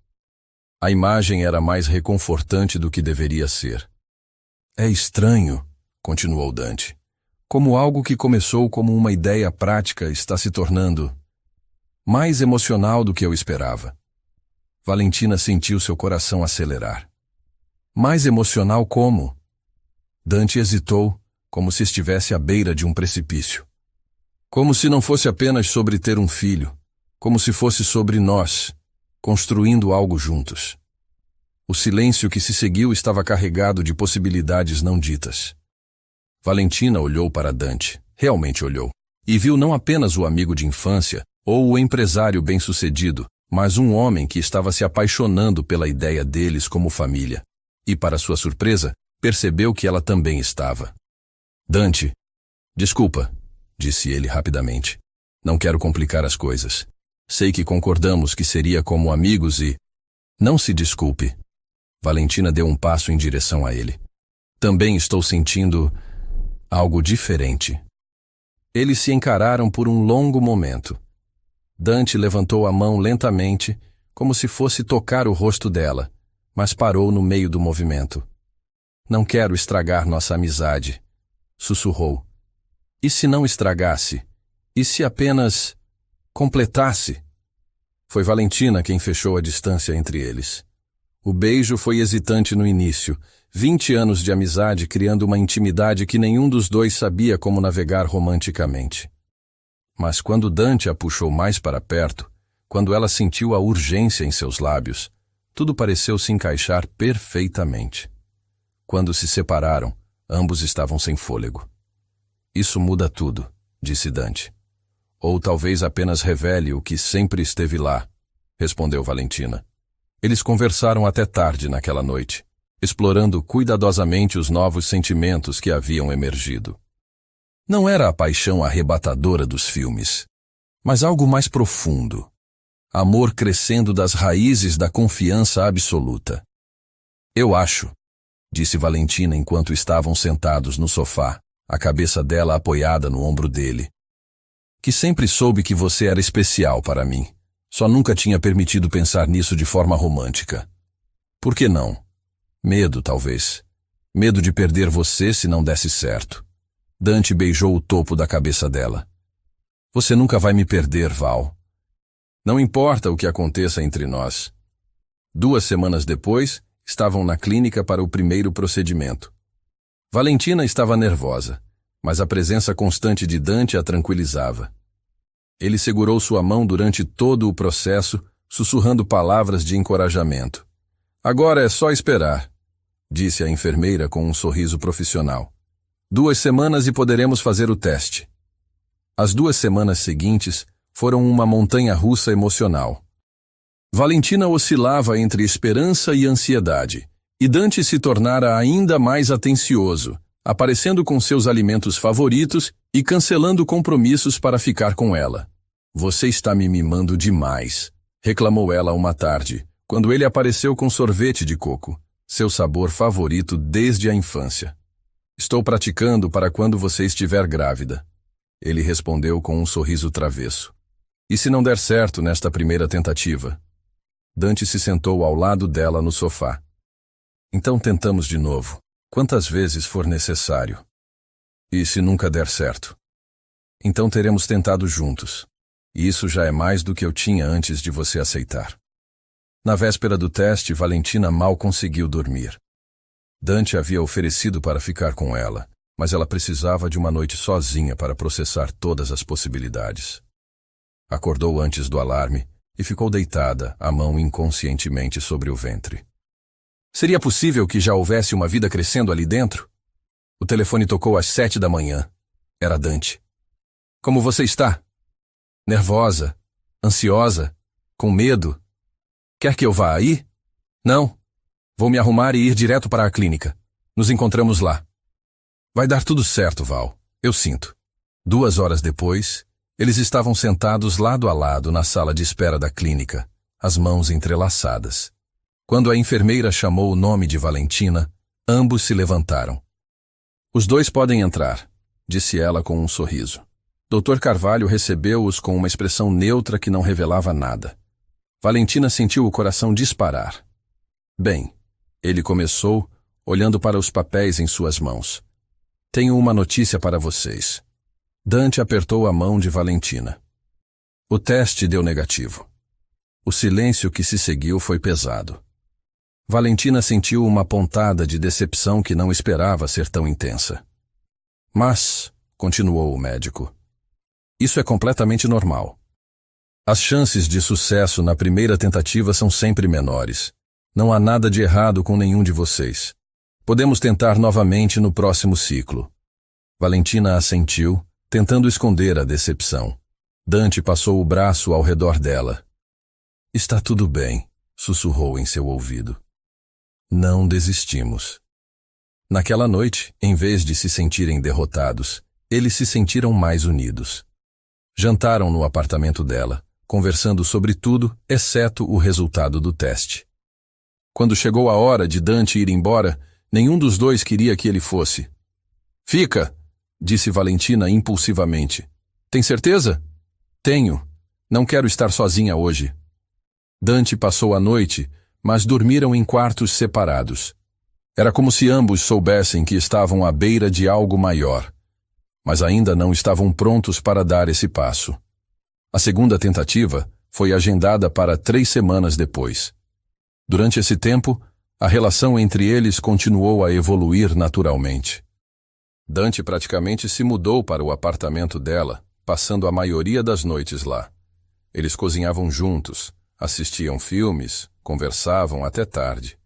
A imagem era mais reconfortante do que deveria ser. É estranho, continuou Dante, como algo que começou como uma ideia prática está se tornando mais emocional do que eu esperava. Valentina sentiu seu coração acelerar. Mais emocional como? Dante hesitou, como se estivesse à beira de um precipício. Como se não fosse apenas sobre ter um filho, como se fosse sobre nós, construindo algo juntos. O silêncio que se seguiu estava carregado de possibilidades não ditas. Valentina olhou para Dante, realmente olhou, e viu não apenas o amigo de infância ou o empresário bem-sucedido, mas um homem que estava se apaixonando pela ideia deles como família. E, para sua surpresa, percebeu que ela também estava. Dante, desculpa, disse ele rapidamente. Não quero complicar as coisas. Sei que concordamos que seria como amigos e... Não se desculpe. Valentina deu um passo em direção a ele. Também estou sentindo algo diferente. Eles se encararam por um longo momento. Dante levantou a mão lentamente, como se fosse tocar o rosto dela, mas parou no meio do movimento. Não quero estragar nossa amizade, sussurrou. E se não estragasse? E se apenas completasse? Foi Valentina quem fechou a distância entre eles. O beijo foi hesitante no início, 20 anos de amizade criando uma intimidade que nenhum dos dois sabia como navegar romanticamente. Mas quando Dante a puxou mais para perto, quando ela sentiu a urgência em seus lábios, tudo pareceu se encaixar perfeitamente. Quando se separaram, ambos estavam sem fôlego. Isso muda tudo, disse Dante. Ou talvez apenas revele o que sempre esteve lá, respondeu Valentina. Eles conversaram até tarde naquela noite, explorando cuidadosamente os novos sentimentos que haviam emergido. Não era a paixão arrebatadora dos filmes, mas algo mais profundo. Amor crescendo das raízes da confiança absoluta. Eu acho, disse Valentina enquanto estavam sentados no sofá, a cabeça dela apoiada no ombro dele, que sempre soube que você era especial para mim. Só nunca tinha permitido pensar nisso de forma romântica. Por que não? Medo, talvez. Medo de perder você se não desse certo. Dante beijou o topo da cabeça dela. Você nunca vai me perder, Val. Não importa o que aconteça entre nós. 2 semanas depois, estavam na clínica para o primeiro procedimento. Valentina estava nervosa, mas a presença constante de Dante a tranquilizava. Ele segurou sua mão durante todo o processo, sussurrando palavras de encorajamento. Agora é só esperar, disse a enfermeira com um sorriso profissional. 2 semanas e poderemos fazer o teste. As 2 semanas seguintes foram uma montanha-russa emocional. Valentina oscilava entre esperança e ansiedade, e Dante se tornara ainda mais atencioso, aparecendo com seus alimentos favoritos e cancelando compromissos para ficar com ela. Você está me mimando demais, reclamou ela uma tarde, quando ele apareceu com sorvete de coco, seu sabor favorito desde a infância. Estou praticando para quando você estiver grávida. Ele respondeu com um sorriso travesso. E se não der certo nesta primeira tentativa? Dante se sentou ao lado dela no sofá. Então tentamos de novo, quantas vezes for necessário. E se nunca der certo? Então teremos tentado juntos. E isso já é mais do que eu tinha antes de você aceitar. Na véspera do teste, Valentina mal conseguiu dormir. Dante havia oferecido para ficar com ela, mas ela precisava de uma noite sozinha para processar todas as possibilidades. Acordou antes do alarme e ficou deitada, a mão inconscientemente sobre o ventre. Seria possível que já houvesse uma vida crescendo ali dentro? O telefone tocou às 7 da manhã. Era Dante. Como você está? Nervosa? Ansiosa? Com medo? Quer que eu vá aí? Não. Vou me arrumar e ir direto para a clínica. Nos encontramos lá. Vai dar tudo certo, Val. Eu sinto. 2 horas depois, eles estavam sentados lado a lado na sala de espera da clínica, as mãos entrelaçadas. Quando a enfermeira chamou o nome de Valentina, ambos se levantaram. Os 2 podem entrar, disse ela com um sorriso. Dr. Carvalho recebeu-os com uma expressão neutra que não revelava nada. Valentina sentiu o coração disparar. Bem, ele começou, olhando para os papéis em suas mãos. Tenho uma notícia para vocês. Dante apertou a mão de Valentina. O teste deu negativo. O silêncio que se seguiu foi pesado. Valentina sentiu uma pontada de decepção que não esperava ser tão intensa. Mas, continuou o médico, isso é completamente normal. As chances de sucesso na primeira tentativa são sempre menores. Não há nada de errado com nenhum de vocês. Podemos tentar novamente no próximo ciclo. Valentina assentiu, tentando esconder a decepção. Dante passou o braço ao redor dela. Está tudo bem, sussurrou em seu ouvido. Não desistimos. Naquela noite, em vez de se sentirem derrotados, eles se sentiram mais unidos. Jantaram no apartamento dela, conversando sobre tudo, exceto o resultado do teste. Quando chegou a hora de Dante ir embora, nenhum dos dois queria que ele fosse. Fica, disse Valentina impulsivamente. Tem certeza? Tenho. Não quero estar sozinha hoje. Dante passou a noite, mas dormiram em quartos separados. Era como se ambos soubessem que estavam à beira de algo maior, mas ainda não estavam prontos para dar esse passo. A segunda tentativa foi agendada para 3 semanas depois. Durante esse tempo, a relação entre eles continuou a evoluir naturalmente. Dante praticamente se mudou para o apartamento dela, passando a maioria das noites lá. Eles cozinhavam juntos, assistiam filmes, conversavam até tarde.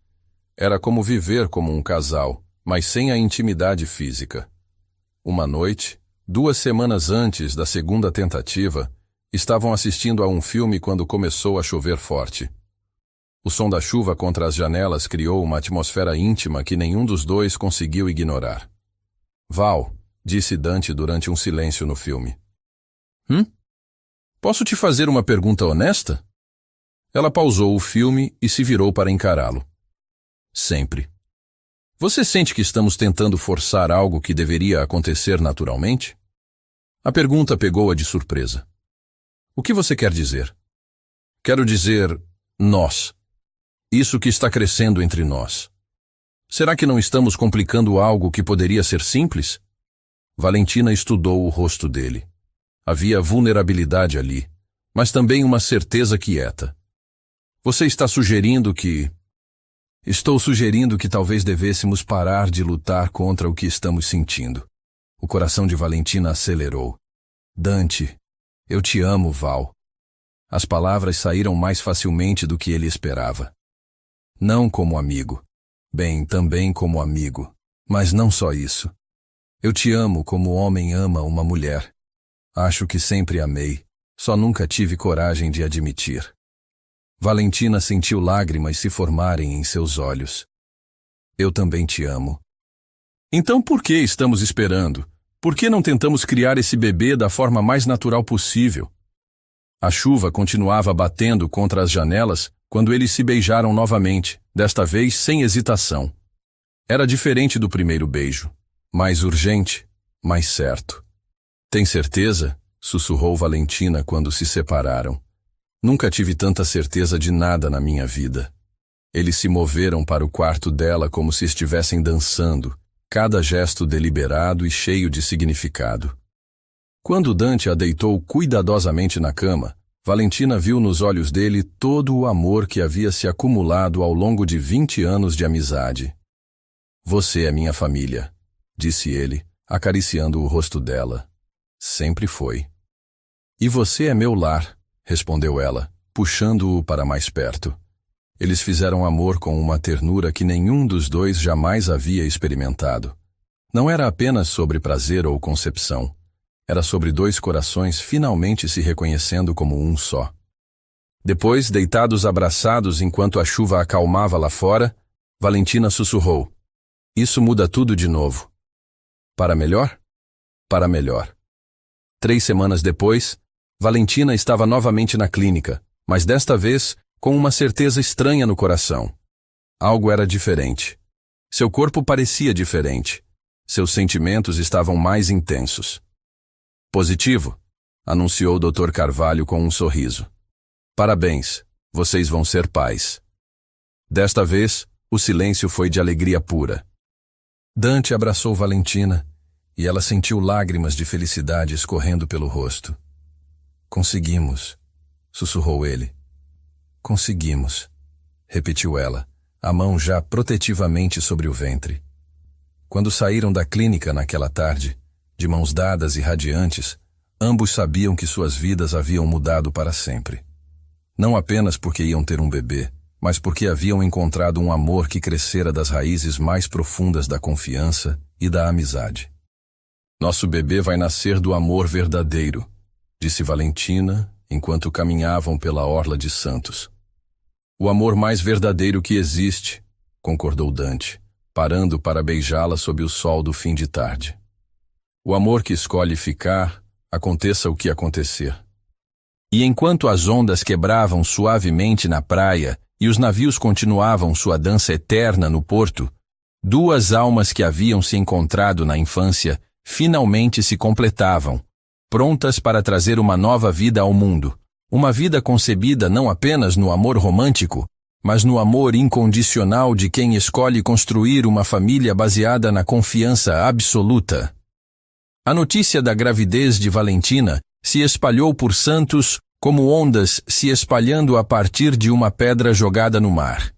Era como viver como um casal, mas sem a intimidade física. Uma noite, 2 semanas antes da segunda tentativa, estavam assistindo a um filme quando começou a chover forte. O som da chuva contra as janelas criou uma atmosfera íntima que nenhum dos dois conseguiu ignorar. Val, disse Dante durante um silêncio no filme. Posso te fazer uma pergunta honesta? Ela pausou o filme e se virou para encará-lo. Sempre. Você sente que estamos tentando forçar algo que deveria acontecer naturalmente? A pergunta pegou-a de surpresa. O que você quer dizer? Quero dizer, nós. Isso que está crescendo entre nós. Será que não estamos complicando algo que poderia ser simples? Valentina estudou o rosto dele. Havia vulnerabilidade ali, mas também uma certeza quieta. Você está sugerindo que... Estou sugerindo que talvez devêssemos parar de lutar contra o que estamos sentindo. O coração de Valentina acelerou. Dante, eu te amo, Val. As palavras saíram mais facilmente do que ele esperava. Não como amigo. Bem, também como amigo. Mas não só isso. Eu te amo como homem ama uma mulher. Acho que sempre amei. Só nunca tive coragem de admitir. Valentina sentiu lágrimas se formarem em seus olhos. Eu também te amo. Então por que estamos esperando? Por que não tentamos criar esse bebê da forma mais natural possível? A chuva continuava batendo contra as janelas quando eles se beijaram novamente, desta vez sem hesitação. Era diferente do primeiro beijo. Mais urgente, mais certo. Tem certeza? Sussurrou Valentina quando se separaram. Nunca tive tanta certeza de nada na minha vida. Eles se moveram para o quarto dela como se estivessem dançando, cada gesto deliberado e cheio de significado. Quando Dante a deitou cuidadosamente na cama, Valentina viu nos olhos dele todo o amor que havia se acumulado ao longo de 20 anos de amizade. Você é minha família, disse ele, acariciando o rosto dela. Sempre foi. E você é meu lar, respondeu ela, puxando-o para mais perto. Eles fizeram amor com uma ternura que nenhum dos dois jamais havia experimentado. Não era apenas sobre prazer ou concepção. Era sobre 2 corações finalmente se reconhecendo como um só. Depois, deitados abraçados enquanto a chuva acalmava lá fora, Valentina sussurrou. Isso muda tudo de novo. Para melhor? Para melhor. 3 semanas depois, Valentina estava novamente na clínica, mas desta vez com uma certeza estranha no coração. Algo era diferente. Seu corpo parecia diferente. Seus sentimentos estavam mais intensos. Positivo, anunciou o Dr. Carvalho com um sorriso. Parabéns, vocês vão ser pais. Desta vez, o silêncio foi de alegria pura. Dante abraçou Valentina e ela sentiu lágrimas de felicidade escorrendo pelo rosto. Conseguimos, sussurrou ele. Conseguimos, repetiu ela, a mão já protetivamente sobre o ventre. Quando saíram da clínica naquela tarde, de mãos dadas e radiantes, ambos sabiam que suas vidas haviam mudado para sempre. Não apenas porque iam ter um bebê, mas porque haviam encontrado um amor que crescera das raízes mais profundas da confiança e da amizade. Nosso bebê vai nascer do amor verdadeiro, disse Valentina, enquanto caminhavam pela orla de Santos. O amor mais verdadeiro que existe, concordou Dante, parando para beijá-la sob o sol do fim de tarde. O amor que escolhe ficar, aconteça o que acontecer. E enquanto as ondas quebravam suavemente na praia e os navios continuavam sua dança eterna no porto, duas almas que haviam se encontrado na infância finalmente se completavam, prontas para trazer uma nova vida ao mundo, uma vida concebida não apenas no amor romântico, mas no amor incondicional de quem escolhe construir uma família baseada na confiança absoluta. A notícia da gravidez de Valentina se espalhou por Santos como ondas se espalhando a partir de uma pedra jogada no mar.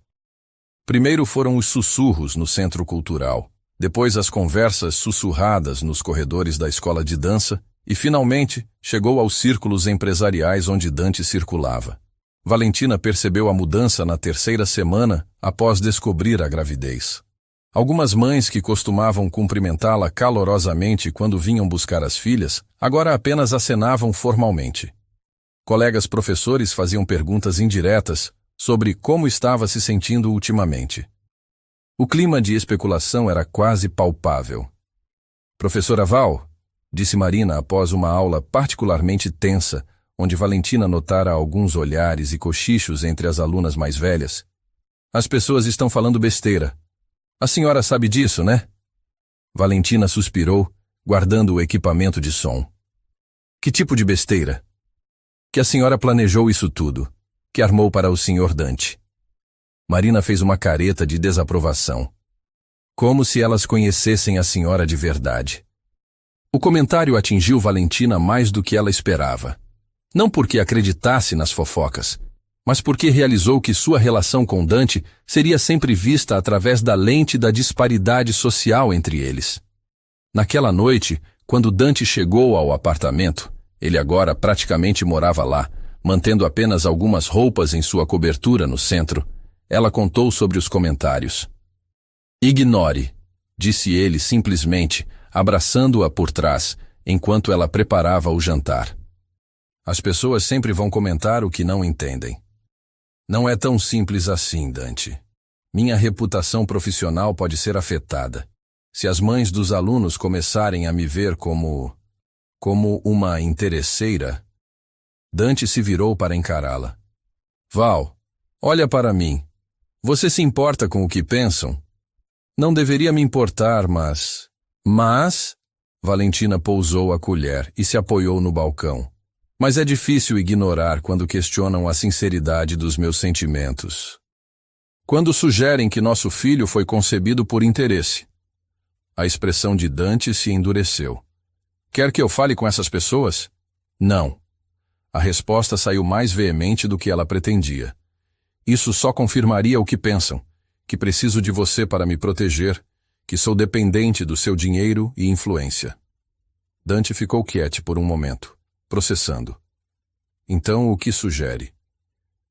Primeiro foram os sussurros no centro cultural, depois as conversas sussurradas nos corredores da escola de dança e, finalmente, chegou aos círculos empresariais onde Dante circulava. Valentina percebeu a mudança na terceira semana após descobrir a gravidez. Algumas mães que costumavam cumprimentá-la calorosamente quando vinham buscar as filhas, agora apenas acenavam formalmente. Colegas professores faziam perguntas indiretas sobre como estava se sentindo ultimamente. O clima de especulação era quase palpável. Professora Val, disse Marina após uma aula particularmente tensa, onde Valentina notara alguns olhares e cochichos entre as alunas mais velhas. As pessoas estão falando besteira. A senhora sabe disso, né? Valentina suspirou, guardando o equipamento de som. Que tipo de besteira? Que a senhora planejou isso tudo, que armou para o senhor Dante. Marina fez uma careta de desaprovação. Como se elas conhecessem a senhora de verdade. O comentário atingiu Valentina mais do que ela esperava. Não porque acreditasse nas fofocas, mas porque realizou que sua relação com Dante seria sempre vista através da lente da disparidade social entre eles. Naquela noite, quando Dante chegou ao apartamento, ele agora praticamente morava lá, mantendo apenas algumas roupas em sua cobertura no centro. Ela contou sobre os comentários. Ignore, disse ele simplesmente, abraçando-a por trás, enquanto ela preparava o jantar. As pessoas sempre vão comentar o que não entendem. Não é tão simples assim, Dante. Minha reputação profissional pode ser afetada. Se as mães dos alunos começarem a me ver como uma interesseira. Dante se virou para encará-la. Val, olha para mim. Você se importa com o que pensam? Não deveria me importar, mas... Valentina pousou a colher e se apoiou no balcão. Mas é difícil ignorar quando questionam a sinceridade dos meus sentimentos. Quando sugerem que nosso filho foi concebido por interesse. A expressão de Dante se endureceu. Quer que eu fale com essas pessoas? Não. A resposta saiu mais veemente do que ela pretendia. Isso só confirmaria o que pensam, que preciso de você para me proteger, que sou dependente do seu dinheiro e influência. Dante ficou quieto por um momento, processando. Então, o que sugere?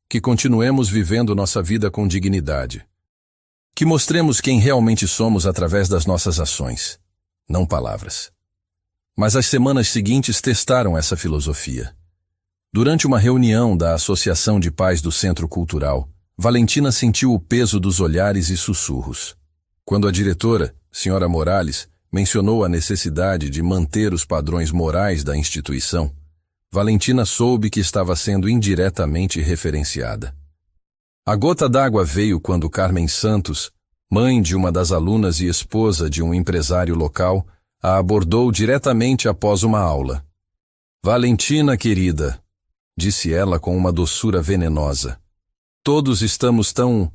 Que continuemos vivendo nossa vida com dignidade. Que mostremos quem realmente somos através das nossas ações, não palavras. Mas as semanas seguintes testaram essa filosofia. Durante uma reunião da Associação de Pais do Centro Cultural, Valentina sentiu o peso dos olhares e sussurros. Quando a diretora, Sra. Morales, mencionou a necessidade de manter os padrões morais da instituição, Valentina soube que estava sendo indiretamente referenciada. A gota d'água veio quando Carmen Santos, mãe de uma das alunas e esposa de um empresário local, a abordou diretamente após uma aula. Valentina, querida, disse ela com uma doçura venenosa. Todos estamos tão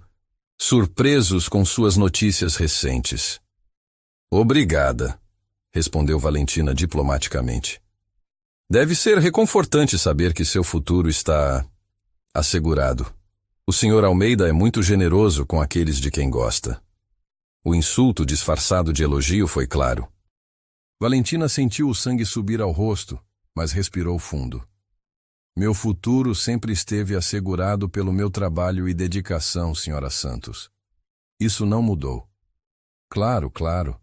surpresos com suas notícias recentes. Obrigada, respondeu Valentina diplomaticamente. Deve ser reconfortante saber que seu futuro está assegurado. O Sr. Almeida é muito generoso com aqueles de quem gosta. O insulto disfarçado de elogio foi claro. Valentina sentiu o sangue subir ao rosto, mas respirou fundo. Meu futuro sempre esteve assegurado pelo meu trabalho e dedicação, Sra. Santos. Isso não mudou. Claro, claro.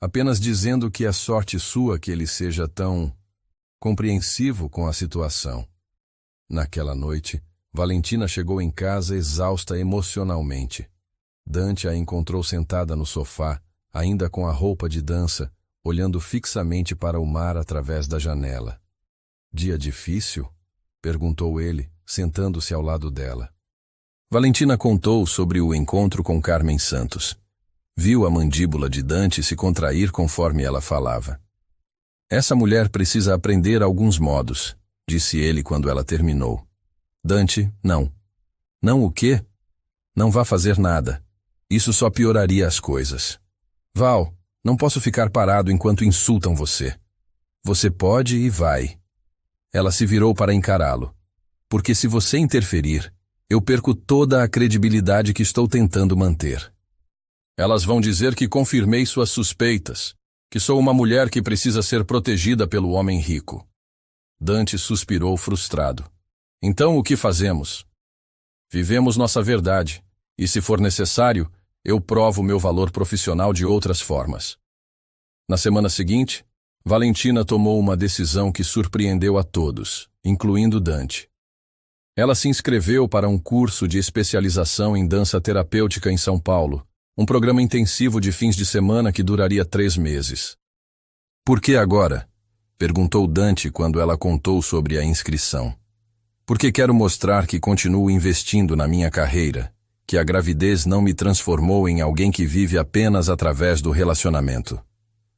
Apenas dizendo que é sorte sua que ele seja tão compreensivo com a situação. Naquela noite, Valentina chegou em casa exausta emocionalmente. Dante a encontrou sentada no sofá, ainda com a roupa de dança, olhando fixamente para o mar através da janela. Dia difícil? Perguntou ele, sentando-se ao lado dela. Valentina contou sobre o encontro com Carmen Santos. Viu a mandíbula de Dante se contrair conforme ela falava. Essa mulher precisa aprender alguns modos, disse ele quando ela terminou. Dante, não. Não o quê? Não vá fazer nada. Isso só pioraria as coisas. Val, não posso ficar parado enquanto insultam você. Você pode e vai. Ela se virou para encará-lo. Porque se você interferir, eu perco toda a credibilidade que estou tentando manter. Elas vão dizer que confirmei suas suspeitas, que sou uma mulher que precisa ser protegida pelo homem rico. Dante suspirou frustrado. Então o que fazemos? Vivemos nossa verdade, e se for necessário, eu provo meu valor profissional de outras formas. Na semana seguinte, Valentina tomou uma decisão que surpreendeu a todos, incluindo Dante. Ela se inscreveu para um curso de especialização em dança terapêutica em São Paulo, um programa intensivo de fins de semana que duraria 3 meses. Por que agora? Perguntou Dante quando ela contou sobre a inscrição. Porque quero mostrar que continuo investindo na minha carreira, que a gravidez não me transformou em alguém que vive apenas através do relacionamento.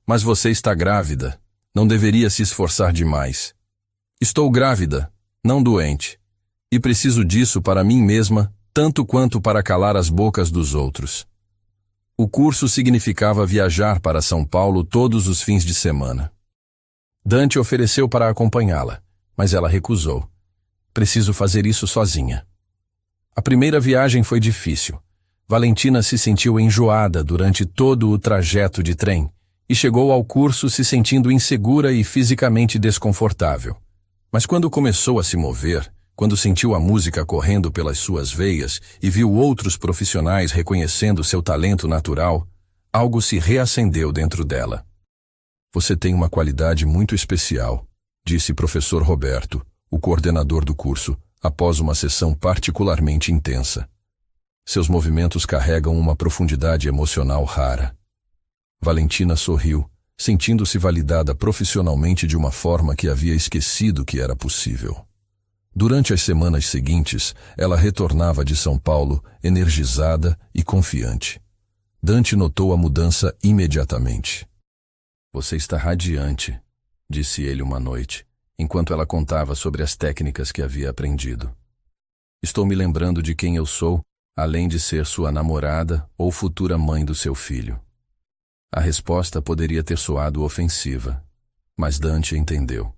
Mas você está grávida, não deveria se esforçar demais. Estou grávida, não doente, e preciso disso para mim mesma, tanto quanto para calar as bocas dos outros. O curso significava viajar para São Paulo todos os fins de semana. Dante ofereceu para acompanhá-la, mas ela recusou. Preciso fazer isso sozinha. A primeira viagem foi difícil. Valentina se sentiu enjoada durante todo o trajeto de trem e chegou ao curso se sentindo insegura e fisicamente desconfortável. Mas quando começou a se mover, quando sentiu a música correndo pelas suas veias e viu outros profissionais reconhecendo seu talento natural, algo se reacendeu dentro dela. Você tem uma qualidade muito especial, disse professor Roberto, o coordenador do curso, após uma sessão particularmente intensa. Seus movimentos carregam uma profundidade emocional rara. Valentina sorriu, sentindo-se validada profissionalmente de uma forma que havia esquecido que era possível. Durante as semanas seguintes, ela retornava de São Paulo, energizada e confiante. Dante notou a mudança imediatamente. Você está radiante, disse ele uma noite, enquanto ela contava sobre as técnicas que havia aprendido. Estou me lembrando de quem eu sou, além de ser sua namorada ou futura mãe do seu filho. A resposta poderia ter soado ofensiva, mas Dante entendeu.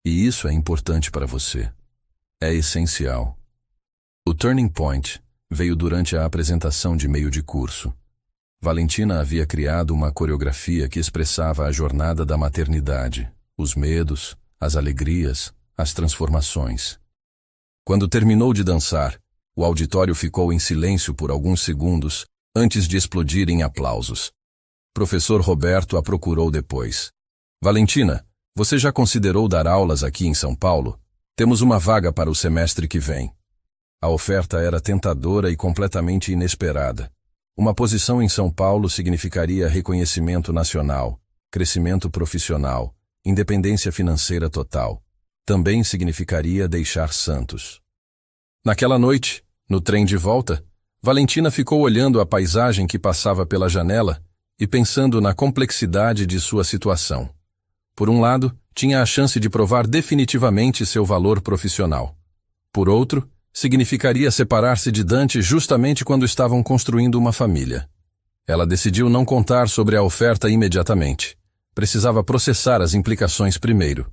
E isso é importante para você. É essencial. O turning point veio durante a apresentação de meio de curso. Valentina havia criado uma coreografia que expressava a jornada da maternidade, os medos, as alegrias, as transformações. Quando terminou de dançar, o auditório ficou em silêncio por alguns segundos antes de explodir em aplausos. Professor Roberto a procurou depois. Valentina, você já considerou dar aulas aqui em São Paulo? Temos uma vaga para o semestre que vem. A oferta era tentadora e completamente inesperada. Uma posição em São Paulo significaria reconhecimento nacional, crescimento profissional, independência financeira total. Também significaria deixar Santos. Naquela noite, no trem de volta, Valentina ficou olhando a paisagem que passava pela janela e pensando na complexidade de sua situação. Por um lado, tinha a chance de provar definitivamente seu valor profissional. Por outro, significaria separar-se de Dante justamente quando estavam construindo uma família. Ela decidiu não contar sobre a oferta imediatamente. Precisava processar as implicações primeiro.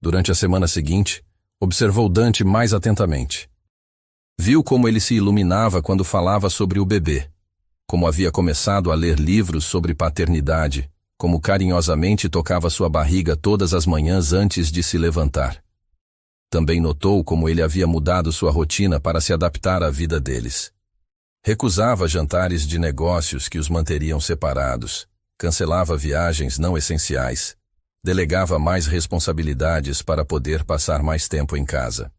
Durante a semana seguinte, observou Dante mais atentamente. Viu como ele se iluminava quando falava sobre o bebê, como havia começado a ler livros sobre paternidade, como carinhosamente tocava sua barriga todas as manhãs antes de se levantar. Também notou como ele havia mudado sua rotina para se adaptar à vida deles. Recusava jantares de negócios que os manteriam separados, cancelava viagens não essenciais, delegava mais responsabilidades para poder passar mais tempo em casa.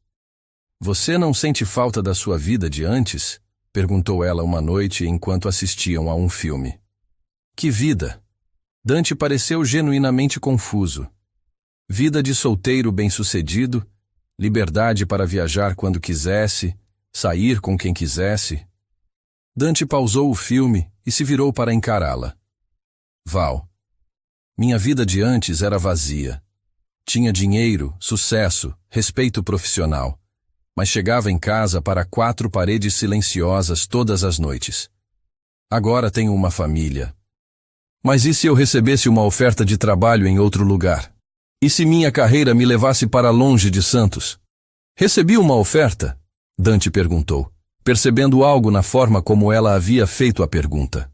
"Você não sente falta da sua vida de antes?" perguntou ela uma noite enquanto assistiam a um filme. "Que vida?" Dante pareceu genuinamente confuso. Vida de solteiro bem-sucedido, liberdade para viajar quando quisesse, sair com quem quisesse. Dante pausou o filme e se virou para encará-la. "Val, minha vida de antes era vazia. Tinha dinheiro, sucesso, respeito profissional, mas chegava em casa para 4 paredes silenciosas todas as noites. Agora tenho uma família. Mas e se eu recebesse uma oferta de trabalho em outro lugar? E se minha carreira me levasse para longe de Santos?" "Recebi uma oferta?" Dante perguntou, percebendo algo na forma como ela havia feito a pergunta.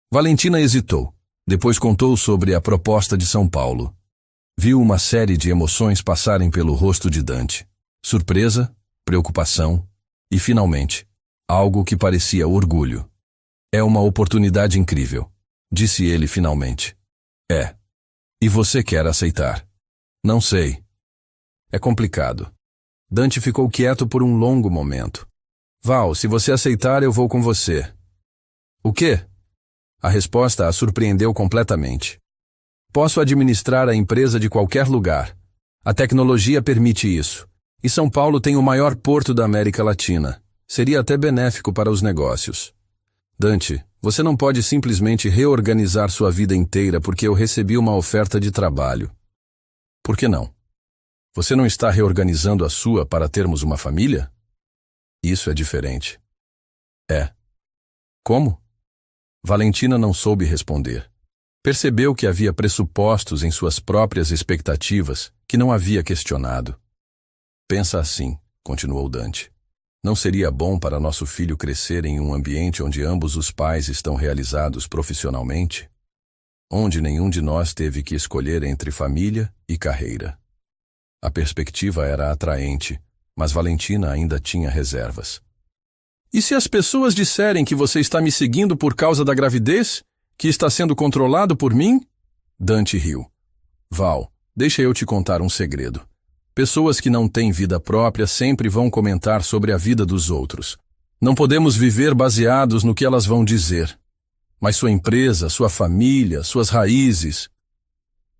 Valentina hesitou, depois contou sobre a proposta de São Paulo. Viu uma série de emoções passarem pelo rosto de Dante. Surpresa, preocupação e, finalmente, algo que parecia orgulho. "É uma oportunidade incrível", disse ele finalmente. "É. E você quer aceitar?" "Não sei. É complicado." Dante ficou quieto por um longo momento. "Val, se você aceitar, eu vou com você." "O quê?" A resposta a surpreendeu completamente. "Posso administrar a empresa de qualquer lugar. A tecnologia permite isso. E São Paulo tem o maior porto da América Latina. Seria até benéfico para os negócios." "Dante, você não pode simplesmente reorganizar sua vida inteira porque eu recebi uma oferta de trabalho." "Por que não? Você não está reorganizando a sua para termos uma família?" "Isso é diferente." "É. Como?" Valentina não soube responder. Percebeu que havia pressupostos em suas próprias expectativas que não havia questionado. "Pensa assim", continuou Dante. "Não seria bom para nosso filho crescer em um ambiente onde ambos os pais estão realizados profissionalmente? Onde nenhum de nós teve que escolher entre família e carreira." A perspectiva era atraente, mas Valentina ainda tinha reservas. "E se as pessoas disserem que você está me seguindo por causa da gravidez? Que está sendo controlado por mim?" Dante riu. "Val, deixa eu te contar um segredo. Pessoas que não têm vida própria sempre vão comentar sobre a vida dos outros. Não podemos viver baseados no que elas vão dizer. Mas sua empresa, sua família, suas raízes...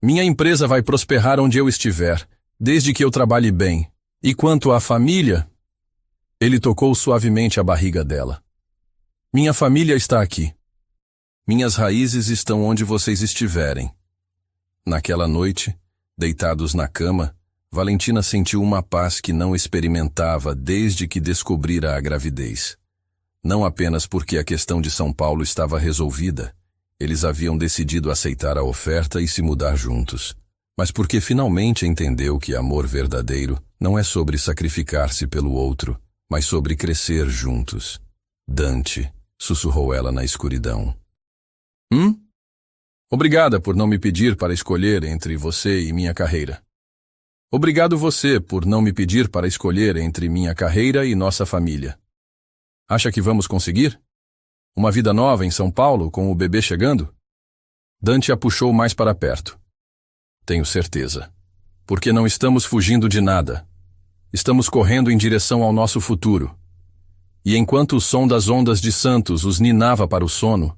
Minha empresa vai prosperar onde eu estiver, desde que eu trabalhe bem. E quanto à família..." Ele tocou suavemente a barriga dela. "Minha família está aqui. Minhas raízes estão onde vocês estiverem." Naquela noite, deitados na cama, Valentina sentiu uma paz que não experimentava desde que descobrira a gravidez. Não apenas porque a questão de São Paulo estava resolvida, eles haviam decidido aceitar a oferta e se mudar juntos, mas porque finalmente entendeu que amor verdadeiro não é sobre sacrificar-se pelo outro, mas sobre crescer juntos. "Dante", sussurrou ela na escuridão. Obrigada por não me pedir para escolher entre você e minha carreira." "Obrigado você por não me pedir para escolher entre minha carreira e nossa família." "Acha que vamos conseguir? Uma vida nova em São Paulo com o bebê chegando?" Dante a puxou mais para perto. "Tenho certeza. Porque não estamos fugindo de nada. Estamos correndo em direção ao nosso futuro." E enquanto o som das ondas de Santos os ninava para o sono,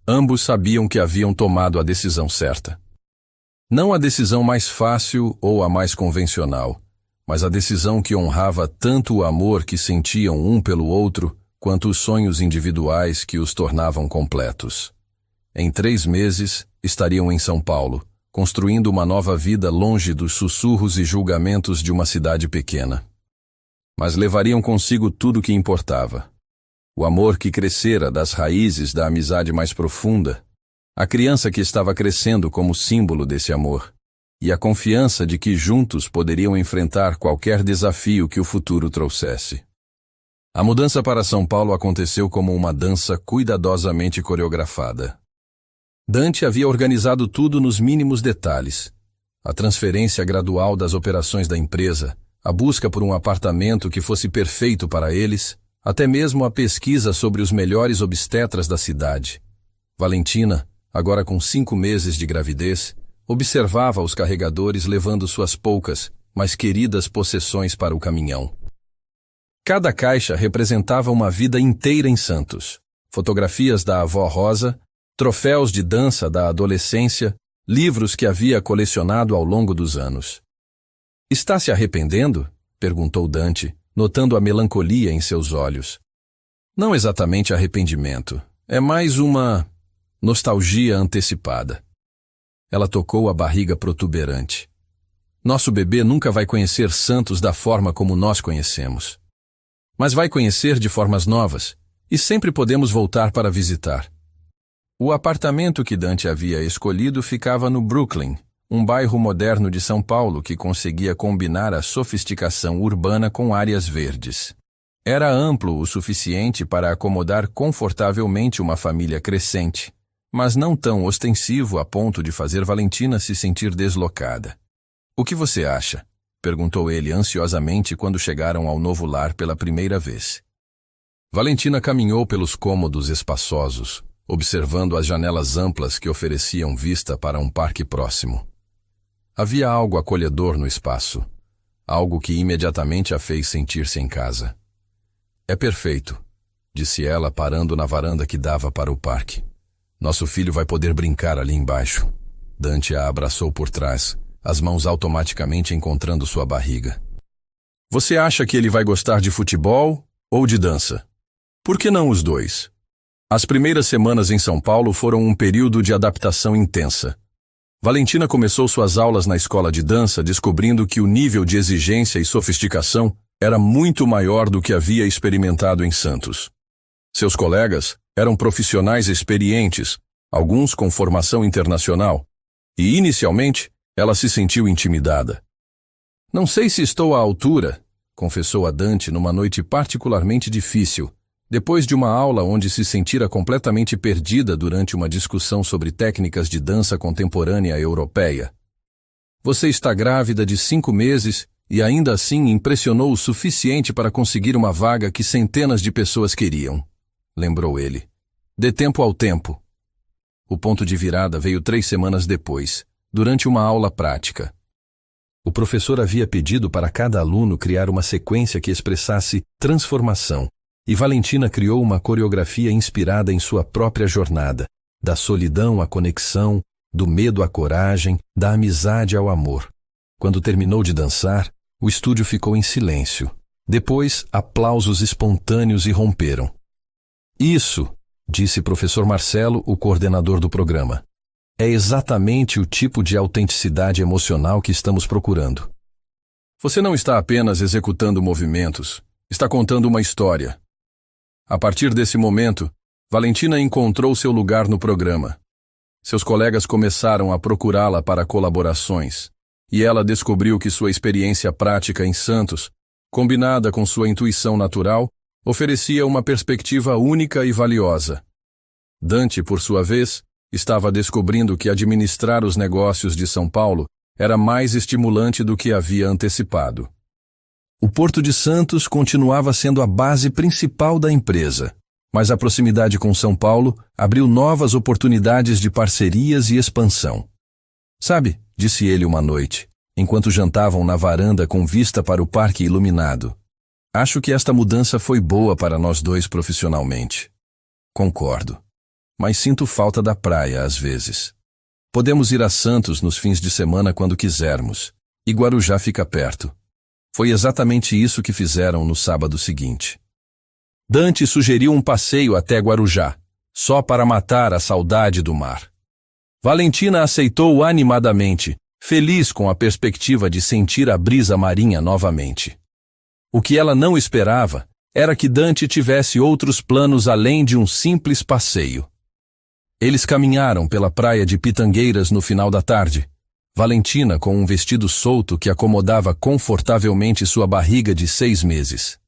ambos sabiam que haviam tomado a decisão certa. Não a decisão mais fácil ou a mais convencional, mas a decisão que honrava tanto o amor que sentiam um pelo outro, quanto os sonhos individuais que os tornavam completos. Em 3 meses, estariam em São Paulo, construindo uma nova vida longe dos sussurros e julgamentos de uma cidade pequena. Mas levariam consigo tudo o que importava. O amor que crescera das raízes da amizade mais profunda, a criança que estava crescendo como símbolo desse amor, e a confiança de que juntos poderiam enfrentar qualquer desafio que o futuro trouxesse. A mudança para São Paulo aconteceu como uma dança cuidadosamente coreografada. Dante havia organizado tudo nos mínimos detalhes. A transferência gradual das operações da empresa, a busca por um apartamento que fosse perfeito para eles, até mesmo a pesquisa sobre os melhores obstetras da cidade. Valentina, agora com 5 meses de gravidez, observava os carregadores levando suas poucas, mas queridas possessões para o caminhão. Cada caixa representava uma vida inteira em Santos. Fotografias da avó Rosa, troféus de dança da adolescência, livros que havia colecionado ao longo dos anos. "Está se arrependendo?" perguntou Dante, notando a melancolia em seus olhos. "Não exatamente arrependimento. É mais uma nostalgia antecipada." Ela tocou a barriga protuberante. "Nosso bebê nunca vai conhecer Santos da forma como nós conhecemos. Mas vai conhecer de formas novas, e sempre podemos voltar para visitar." O apartamento que Dante havia escolhido ficava no Brooklyn, um bairro moderno de São Paulo que conseguia combinar a sofisticação urbana com áreas verdes. Era amplo o suficiente para acomodar confortavelmente uma família crescente, mas não tão ostensivo a ponto de fazer Valentina se sentir deslocada. "O que você acha?" perguntou ele ansiosamente quando chegaram ao novo lar pela primeira vez. Valentina caminhou pelos cômodos espaçosos, observando as janelas amplas que ofereciam vista para um parque próximo. Havia algo acolhedor no espaço, algo que imediatamente a fez sentir-se em casa. "É perfeito", disse ela, parando na varanda que dava para o parque. "Nosso filho vai poder brincar ali embaixo." Dante a abraçou por trás, as mãos automaticamente encontrando sua barriga. "Você acha que ele vai gostar de futebol ou de dança? Por que não os dois?" As primeiras semanas em São Paulo foram um período de adaptação intensa. Valentina começou suas aulas na escola de dança descobrindo que o nível de exigência e sofisticação era muito maior do que havia experimentado em Santos. Seus colegas eram profissionais experientes, alguns com formação internacional, e inicialmente ela se sentiu intimidada. "Não sei se estou à altura", confessou a Dante numa noite particularmente difícil, depois de uma aula onde se sentira completamente perdida durante uma discussão sobre técnicas de dança contemporânea europeia. "Você está grávida de 5 meses e ainda assim impressionou o suficiente para conseguir uma vaga que centenas de pessoas queriam", lembrou ele. "Dê tempo ao tempo." O ponto de virada veio 3 semanas depois, durante uma aula prática. O professor havia pedido para cada aluno criar uma sequência que expressasse transformação, e Valentina criou uma coreografia inspirada em sua própria jornada, da solidão à conexão, do medo à coragem, da amizade ao amor. Quando terminou de dançar, o estúdio ficou em silêncio. Depois, aplausos espontâneos irromperam. "Isso", disse professor Marcelo, o coordenador do programa, "é exatamente o tipo de autenticidade emocional que estamos procurando. Você não está apenas executando movimentos, está contando uma história." A partir desse momento, Valentina encontrou seu lugar no programa. Seus colegas começaram a procurá-la para colaborações, e ela descobriu que sua experiência prática em Santos, combinada com sua intuição natural, oferecia uma perspectiva única e valiosa. Dante, por sua vez, estava descobrindo que administrar os negócios de São Paulo era mais estimulante do que havia antecipado. O Porto de Santos continuava sendo a base principal da empresa, mas a proximidade com São Paulo abriu novas oportunidades de parcerias e expansão. "Sabe", disse ele uma noite, enquanto jantavam na varanda com vista para o parque iluminado, "acho que esta mudança foi boa para nós dois profissionalmente." "Concordo, mas sinto falta da praia às vezes. Podemos ir a Santos nos fins de semana quando quisermos, e Guarujá fica perto." Foi exatamente isso que fizeram no sábado seguinte. Dante sugeriu um passeio até Guarujá, só para matar a saudade do mar. Valentina aceitou animadamente, feliz com a perspectiva de sentir a brisa marinha novamente. O que ela não esperava era que Dante tivesse outros planos além de um simples passeio. Eles caminharam pela praia de Pitangueiras no final da tarde, Valentina com um vestido solto que acomodava confortavelmente sua barriga de 6 meses.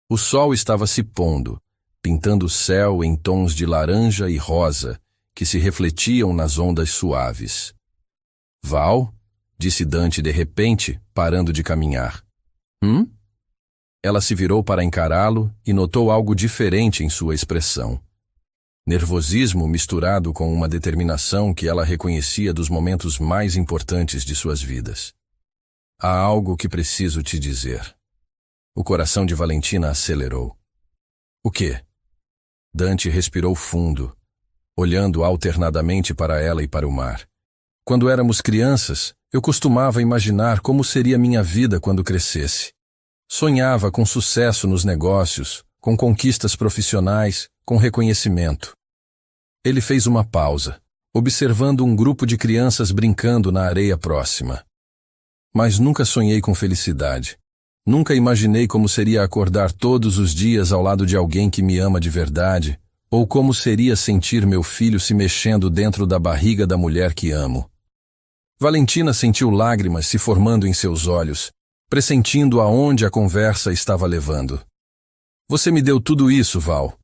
O sol estava se pondo, pintando o céu em tons de laranja e rosa, que se refletiam nas ondas suaves. Val? Disse Dante de repente, parando de caminhar. Ela se virou para encará-lo e notou algo diferente em sua expressão. Nervosismo misturado com uma determinação que ela reconhecia dos momentos mais importantes de suas vidas. Há algo que preciso te dizer. O coração de Valentina acelerou. O quê? Dante respirou fundo, olhando alternadamente para ela e para o mar. Quando éramos crianças, eu costumava imaginar como seria minha vida quando crescesse. Sonhava com sucesso nos negócios, com conquistas profissionais, com reconhecimento. Ele fez uma pausa, observando um grupo de crianças brincando na areia próxima. Mas nunca sonhei com felicidade. Nunca imaginei como seria acordar todos os dias ao lado de alguém que me ama de verdade, ou como seria sentir meu filho se mexendo dentro da barriga da mulher que amo. Valentina sentiu lágrimas se formando em seus olhos, pressentindo aonde a conversa estava levando. Você me deu tudo isso, Val.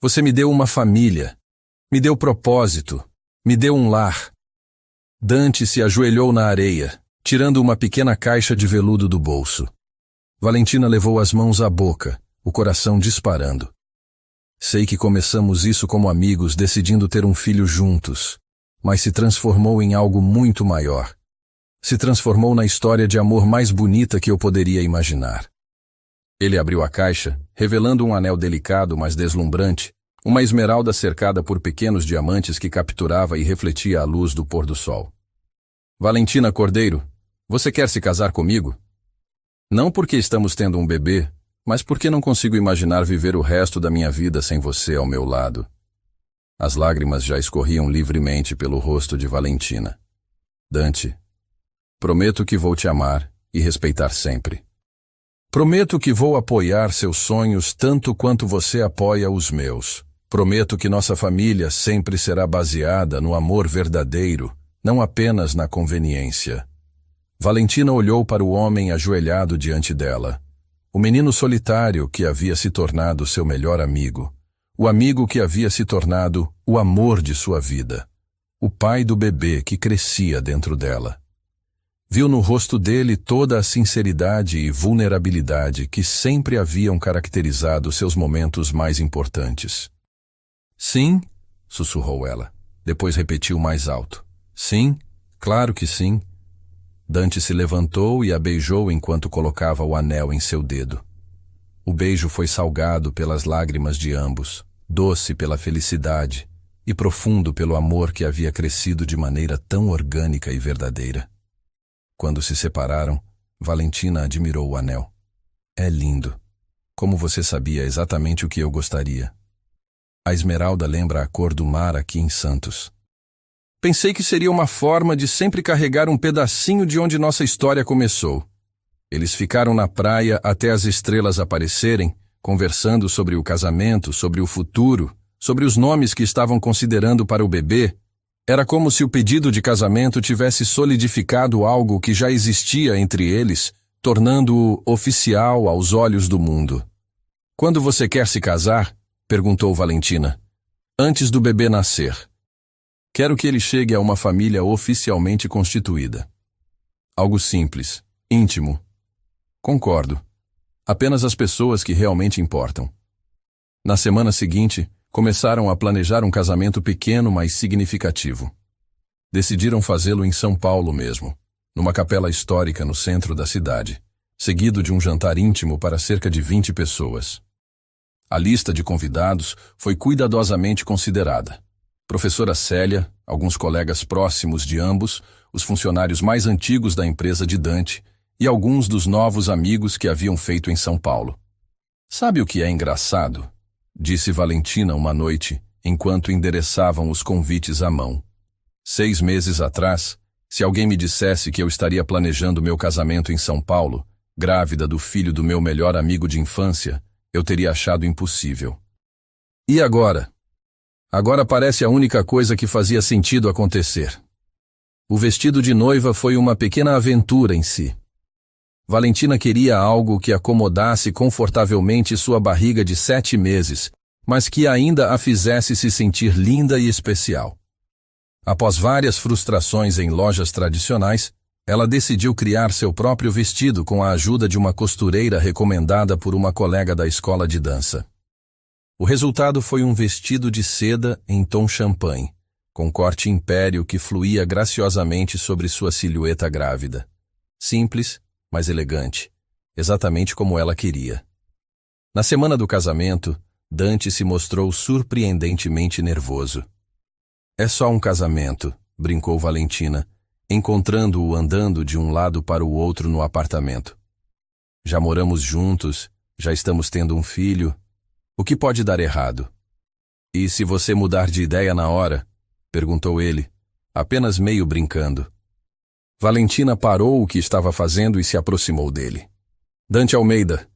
Você me deu uma família. Me deu propósito. Me deu um lar. Dante se ajoelhou na areia, tirando uma pequena caixa de veludo do bolso. Valentina levou as mãos à boca, o coração disparando. Sei que começamos isso como amigos, decidindo ter um filho juntos, mas se transformou em algo muito maior. Se transformou na história de amor mais bonita que eu poderia imaginar. Ele abriu a caixa, revelando um anel delicado, mas deslumbrante, uma esmeralda cercada por pequenos diamantes que capturava e refletia a luz do pôr do sol. Valentina Cordeiro, você quer se casar comigo? Não porque estamos tendo um bebê, mas porque não consigo imaginar viver o resto da minha vida sem você ao meu lado. As lágrimas já escorriam livremente pelo rosto de Valentina. Dante, prometo que vou te amar e respeitar sempre. Prometo que vou apoiar seus sonhos tanto quanto você apoia os meus. Prometo que nossa família sempre será baseada no amor verdadeiro, não apenas na conveniência. Valentina olhou para o homem ajoelhado diante dela. O menino solitário que havia se tornado seu melhor amigo. O amigo que havia se tornado o amor de sua vida. O pai do bebê que crescia dentro dela. Viu no rosto dele toda a sinceridade e vulnerabilidade que sempre haviam caracterizado seus momentos mais importantes. Sim, sussurrou ela. Depois repetiu mais alto. Sim, claro que sim. Dante se levantou e a beijou enquanto colocava o anel em seu dedo. O beijo foi salgado pelas lágrimas de ambos, doce pela felicidade e profundo pelo amor que havia crescido de maneira tão orgânica e verdadeira. Quando se separaram, Valentina admirou o anel. É lindo. Como você sabia exatamente o que eu gostaria. A esmeralda lembra a cor do mar aqui em Santos. Pensei que seria uma forma de sempre carregar um pedacinho de onde nossa história começou. Eles ficaram na praia até as estrelas aparecerem, conversando sobre o casamento, sobre o futuro, sobre os nomes que estavam considerando para o bebê. Era como se o pedido de casamento tivesse solidificado algo que já existia entre eles, tornando-o oficial aos olhos do mundo. Quando você quer se casar? Perguntou Valentina. Antes do bebê nascer. Quero que ele chegue a uma família oficialmente constituída. Algo simples, íntimo. Concordo. Apenas as pessoas que realmente importam. Na semana seguinte, começaram a planejar um casamento pequeno, mas significativo. Decidiram fazê-lo em São Paulo mesmo, numa capela histórica no centro da cidade, seguido de um jantar íntimo para cerca de 20 pessoas. A lista de convidados foi cuidadosamente considerada. Professora Célia, alguns colegas próximos de ambos, os funcionários mais antigos da empresa de Dante e alguns dos novos amigos que haviam feito em São Paulo. Sabe o que é engraçado? Disse Valentina uma noite, enquanto endereçavam os convites à mão. 6 meses atrás, se alguém me dissesse que eu estaria planejando meu casamento em São Paulo, grávida do filho do meu melhor amigo de infância, eu teria achado impossível. E agora? Agora parece a única coisa que fazia sentido acontecer. O vestido de noiva foi uma pequena aventura em si. Valentina queria algo que acomodasse confortavelmente sua barriga de 7 meses, mas que ainda a fizesse se sentir linda e especial. Após várias frustrações em lojas tradicionais, ela decidiu criar seu próprio vestido com a ajuda de uma costureira recomendada por uma colega da escola de dança. O resultado foi um vestido de seda em tom champanhe, com corte império que fluía graciosamente sobre sua silhueta grávida. Simples, mas elegante, exatamente como ela queria. Na semana do casamento, Dante se mostrou surpreendentemente nervoso. É só um casamento, brincou Valentina, encontrando-o andando de um lado para o outro no apartamento. Já moramos juntos, já estamos tendo um filho. O que pode dar errado? E se você mudar de ideia na hora? Perguntou ele, apenas meio brincando. Valentina parou o que estava fazendo e se aproximou dele. Dante Almeida,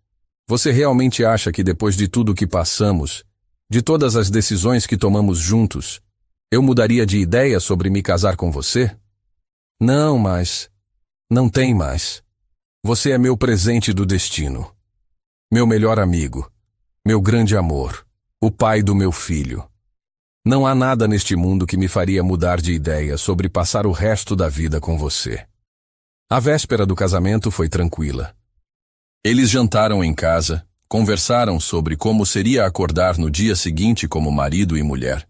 você realmente acha que depois de tudo o que passamos, de todas as decisões que tomamos juntos, eu mudaria de ideia sobre me casar com você? Não, mas... Não tem mais. Você é meu presente do destino. Meu melhor amigo. Meu grande amor. O pai do meu filho. Não há nada neste mundo que me faria mudar de ideia sobre passar o resto da vida com você. A véspera do casamento foi tranquila. Eles jantaram em casa, conversaram sobre como seria acordar no dia seguinte como marido e mulher,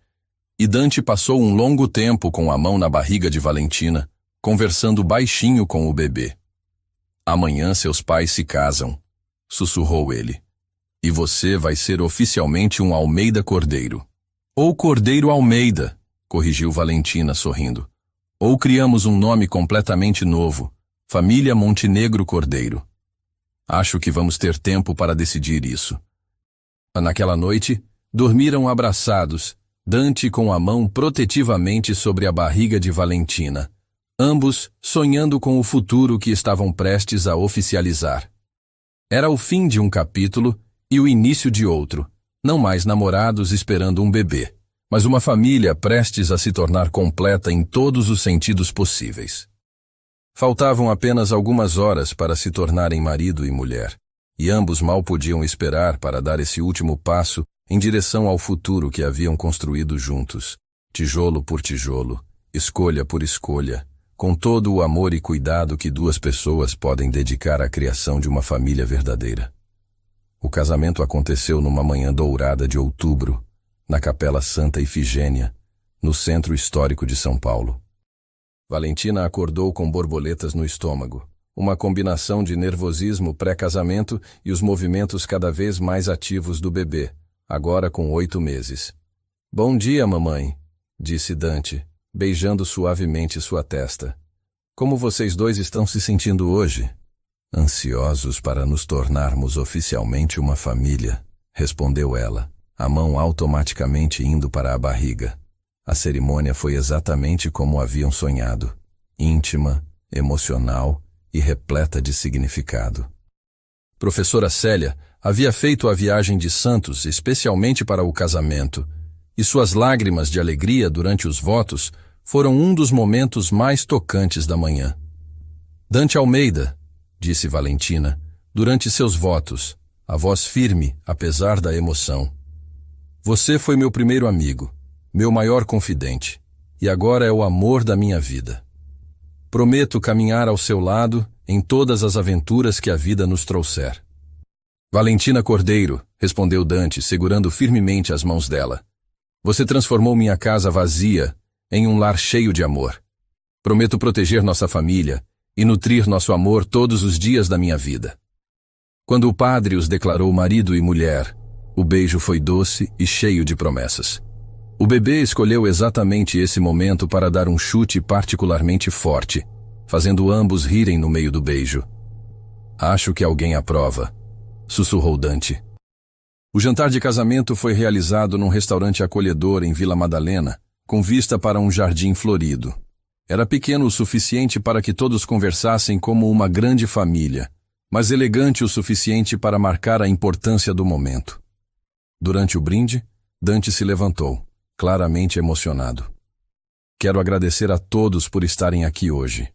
e Dante passou um longo tempo com a mão na barriga de Valentina, conversando baixinho com o bebê. Amanhã seus pais se casam, sussurrou ele. E você vai ser oficialmente um Almeida Cordeiro. Ou Cordeiro Almeida, corrigiu Valentina sorrindo. Ou criamos um nome completamente novo, Família Montenegro Cordeiro. Acho que vamos ter tempo para decidir isso. Naquela noite, dormiram abraçados, Dante com a mão protetivamente sobre a barriga de Valentina, ambos sonhando com o futuro que estavam prestes a oficializar. Era o fim de um capítulo e o início de outro, não mais namorados esperando um bebê, mas uma família prestes a se tornar completa em todos os sentidos possíveis. Faltavam apenas algumas horas para se tornarem marido e mulher, e ambos mal podiam esperar para dar esse último passo em direção ao futuro que haviam construído juntos, tijolo por tijolo, escolha por escolha, com todo o amor e cuidado que duas pessoas podem dedicar à criação de uma família verdadeira. O casamento aconteceu numa manhã dourada de outubro, na Capela Santa Ifigênia, no centro histórico de São Paulo. Valentina acordou com borboletas no estômago, uma combinação de nervosismo pré-casamento e os movimentos cada vez mais ativos do bebê, agora com 8 meses. Bom dia, mamãe, disse Dante, beijando suavemente sua testa. Como vocês dois estão se sentindo hoje? Ansiosos para nos tornarmos oficialmente uma família, respondeu ela, a mão automaticamente indo para a barriga. A cerimônia foi exatamente como haviam sonhado, íntima, emocional e repleta de significado. Professora Célia havia feito a viagem de Santos especialmente para o casamento, e suas lágrimas de alegria durante os votos foram um dos momentos mais tocantes da manhã. Dante Almeida, disse Valentina, durante seus votos, a voz firme, apesar da emoção. Você foi meu primeiro amigo, meu maior confidente, e agora é o amor da minha vida. Prometo caminhar ao seu lado em todas as aventuras que a vida nos trouxer. Valentina Cordeiro, respondeu Dante, segurando firmemente as mãos dela. Você transformou minha casa vazia em um lar cheio de amor. Prometo proteger nossa família e nutrir nosso amor todos os dias da minha vida. Quando o padre os declarou marido e mulher, o beijo foi doce e cheio de promessas. O bebê escolheu exatamente esse momento para dar um chute particularmente forte, fazendo ambos rirem no meio do beijo. Acho que alguém aprova, sussurrou Dante. O jantar de casamento foi realizado num restaurante acolhedor em Vila Madalena, com vista para um jardim florido. Era pequeno o suficiente para que todos conversassem como uma grande família, mas elegante o suficiente para marcar a importância do momento. Durante o brinde, Dante se levantou, claramente emocionado. Quero agradecer a todos por estarem aqui hoje,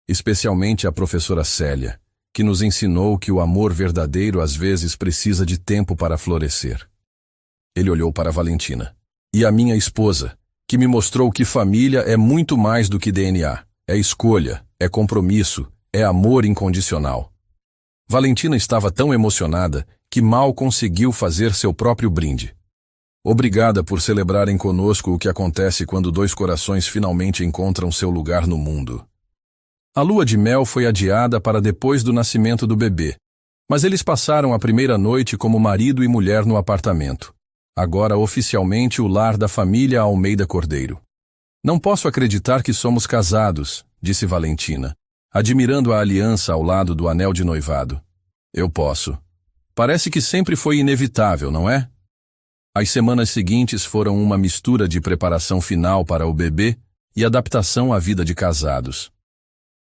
especialmente a professora Célia, que nos ensinou que o amor verdadeiro às vezes precisa de tempo para florescer. Ele olhou para Valentina. E a minha esposa, que me mostrou que família é muito mais do que DNA. É escolha, é compromisso, é amor incondicional. Valentina estava tão emocionada que mal conseguiu fazer seu próprio brinde. Obrigada por celebrarem conosco o que acontece quando dois corações finalmente encontram seu lugar no mundo. A lua de mel foi adiada para depois do nascimento do bebê, mas eles passaram a primeira noite como marido e mulher no apartamento, agora oficialmente o lar da família Almeida Cordeiro. Não posso acreditar que somos casados, disse Valentina, admirando a aliança ao lado do anel de noivado. Eu posso. Parece que sempre foi inevitável, não é? As semanas seguintes foram uma mistura de preparação final para o bebê e adaptação à vida de casados.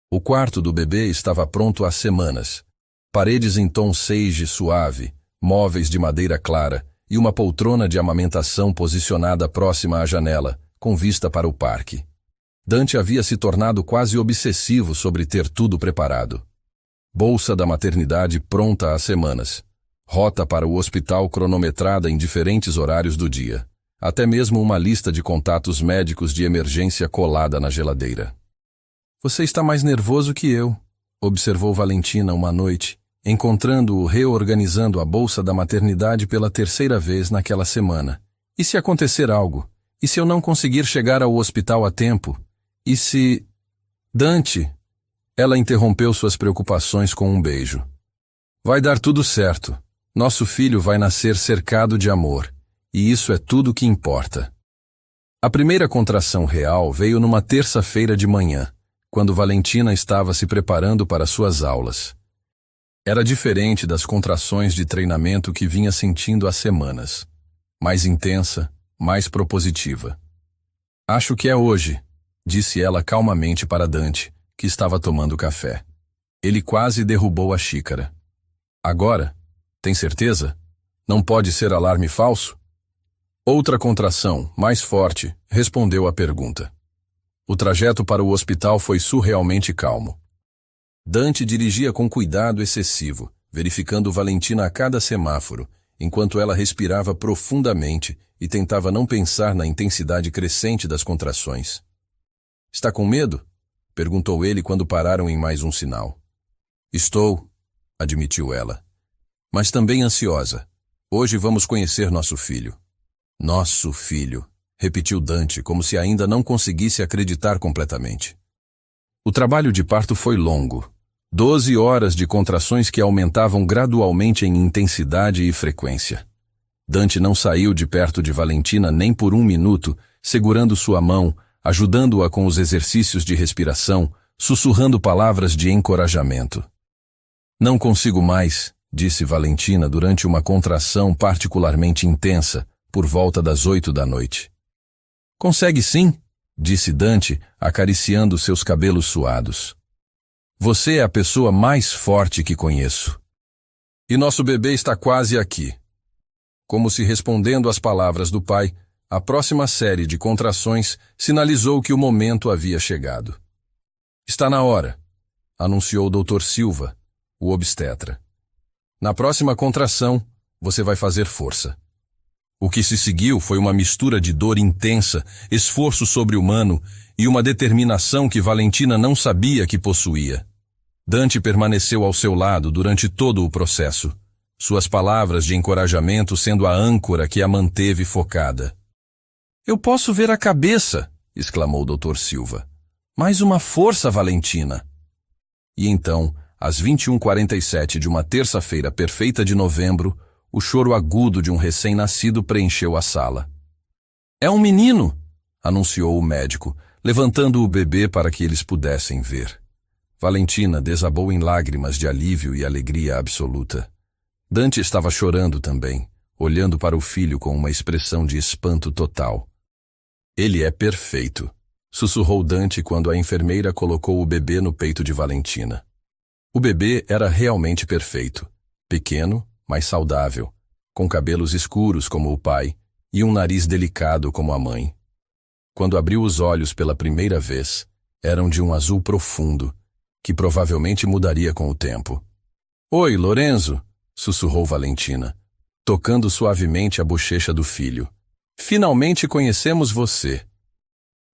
O quarto do bebê estava pronto há semanas. Paredes em tom sage suave, móveis de madeira clara e uma poltrona de amamentação posicionada próxima à janela, com vista para o parque. Dante havia se tornado quase obsessivo sobre ter tudo preparado. Bolsa da maternidade pronta há semanas. Rota para o hospital cronometrada em diferentes horários do dia. Até mesmo uma lista de contatos médicos de emergência colada na geladeira. Você está mais nervoso que eu, observou Valentina uma noite, encontrando-o reorganizando a bolsa da maternidade pela terceira vez naquela semana. E se acontecer algo? E se eu não conseguir chegar ao hospital a tempo? E se... Dante! Ela interrompeu suas preocupações com um beijo. Vai dar tudo certo. Nosso filho vai nascer cercado de amor, e isso é tudo que importa. A primeira contração real veio numa terça-feira de manhã, quando Valentina estava se preparando para suas aulas. Era diferente das contrações de treinamento que vinha sentindo há semanas. Mais intensa, mais propositiva. Acho que é hoje, disse ela calmamente para Dante, que estava tomando café. Ele quase derrubou a xícara. Agora? Tem certeza? Não pode ser alarme falso? Outra contração, mais forte, respondeu à pergunta. O trajeto para o hospital foi surrealmente calmo. Dante dirigia com cuidado excessivo, verificando Valentina a cada semáforo, enquanto ela respirava profundamente e tentava não pensar na intensidade crescente das contrações. Está com medo? Perguntou ele quando pararam em mais um sinal. Estou, admitiu ela. Mas também ansiosa. Hoje vamos conhecer nosso filho. Nosso filho, repetiu Dante, como se ainda não conseguisse acreditar completamente. O trabalho de parto foi longo. 12 horas de contrações que aumentavam gradualmente em intensidade e frequência. Dante não saiu de perto de Valentina nem por um minuto, segurando sua mão, ajudando-a com os exercícios de respiração, sussurrando palavras de encorajamento. Não consigo mais, disse Valentina durante uma contração particularmente intensa, por volta das 8 da noite. Consegue sim, disse Dante, acariciando seus cabelos suados. Você é a pessoa mais forte que conheço. E nosso bebê está quase aqui. Como se respondendo às palavras do pai, a próxima série de contrações sinalizou que o momento havia chegado. Está na hora, anunciou o Dr. Silva, o obstetra. Na próxima contração, você vai fazer força. O que se seguiu foi uma mistura de dor intensa, esforço sobre-humano e uma determinação que Valentina não sabia que possuía. Dante permaneceu ao seu lado durante todo o processo, suas palavras de encorajamento sendo a âncora que a manteve focada. Eu posso ver a cabeça, exclamou o Dr. Silva. Mais uma força, Valentina. E então, às 21h47 de uma terça-feira perfeita de novembro, o choro agudo de um recém-nascido preencheu a sala. É um menino, anunciou o médico, levantando o bebê para que eles pudessem ver. Valentina desabou em lágrimas de alívio e alegria absoluta. Dante estava chorando também, olhando para o filho com uma expressão de espanto total. Ele é perfeito, sussurrou Dante quando a enfermeira colocou o bebê no peito de Valentina. O bebê era realmente perfeito, pequeno, mas saudável, com cabelos escuros como o pai e um nariz delicado como a mãe. Quando abriu os olhos pela primeira vez, eram de um azul profundo, que provavelmente mudaria com o tempo. Oi, Lorenzo, sussurrou Valentina, tocando suavemente a bochecha do filho. Finalmente conhecemos você.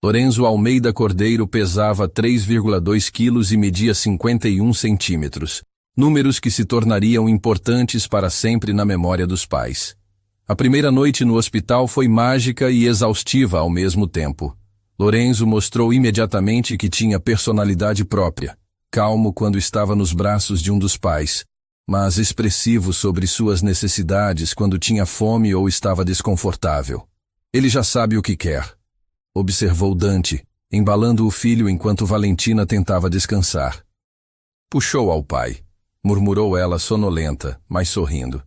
Lorenzo Almeida Cordeiro pesava 3,2 quilos e media 51 centímetros, números que se tornariam importantes para sempre na memória dos pais. A primeira noite no hospital foi mágica e exaustiva ao mesmo tempo. Lorenzo mostrou imediatamente que tinha personalidade própria, calmo quando estava nos braços de um dos pais, mas expressivo sobre suas necessidades quando tinha fome ou estava desconfortável. Ele já sabe o que quer, observou Dante, embalando o filho enquanto Valentina tentava descansar. Puxou ao pai, murmurou ela sonolenta, mas sorrindo.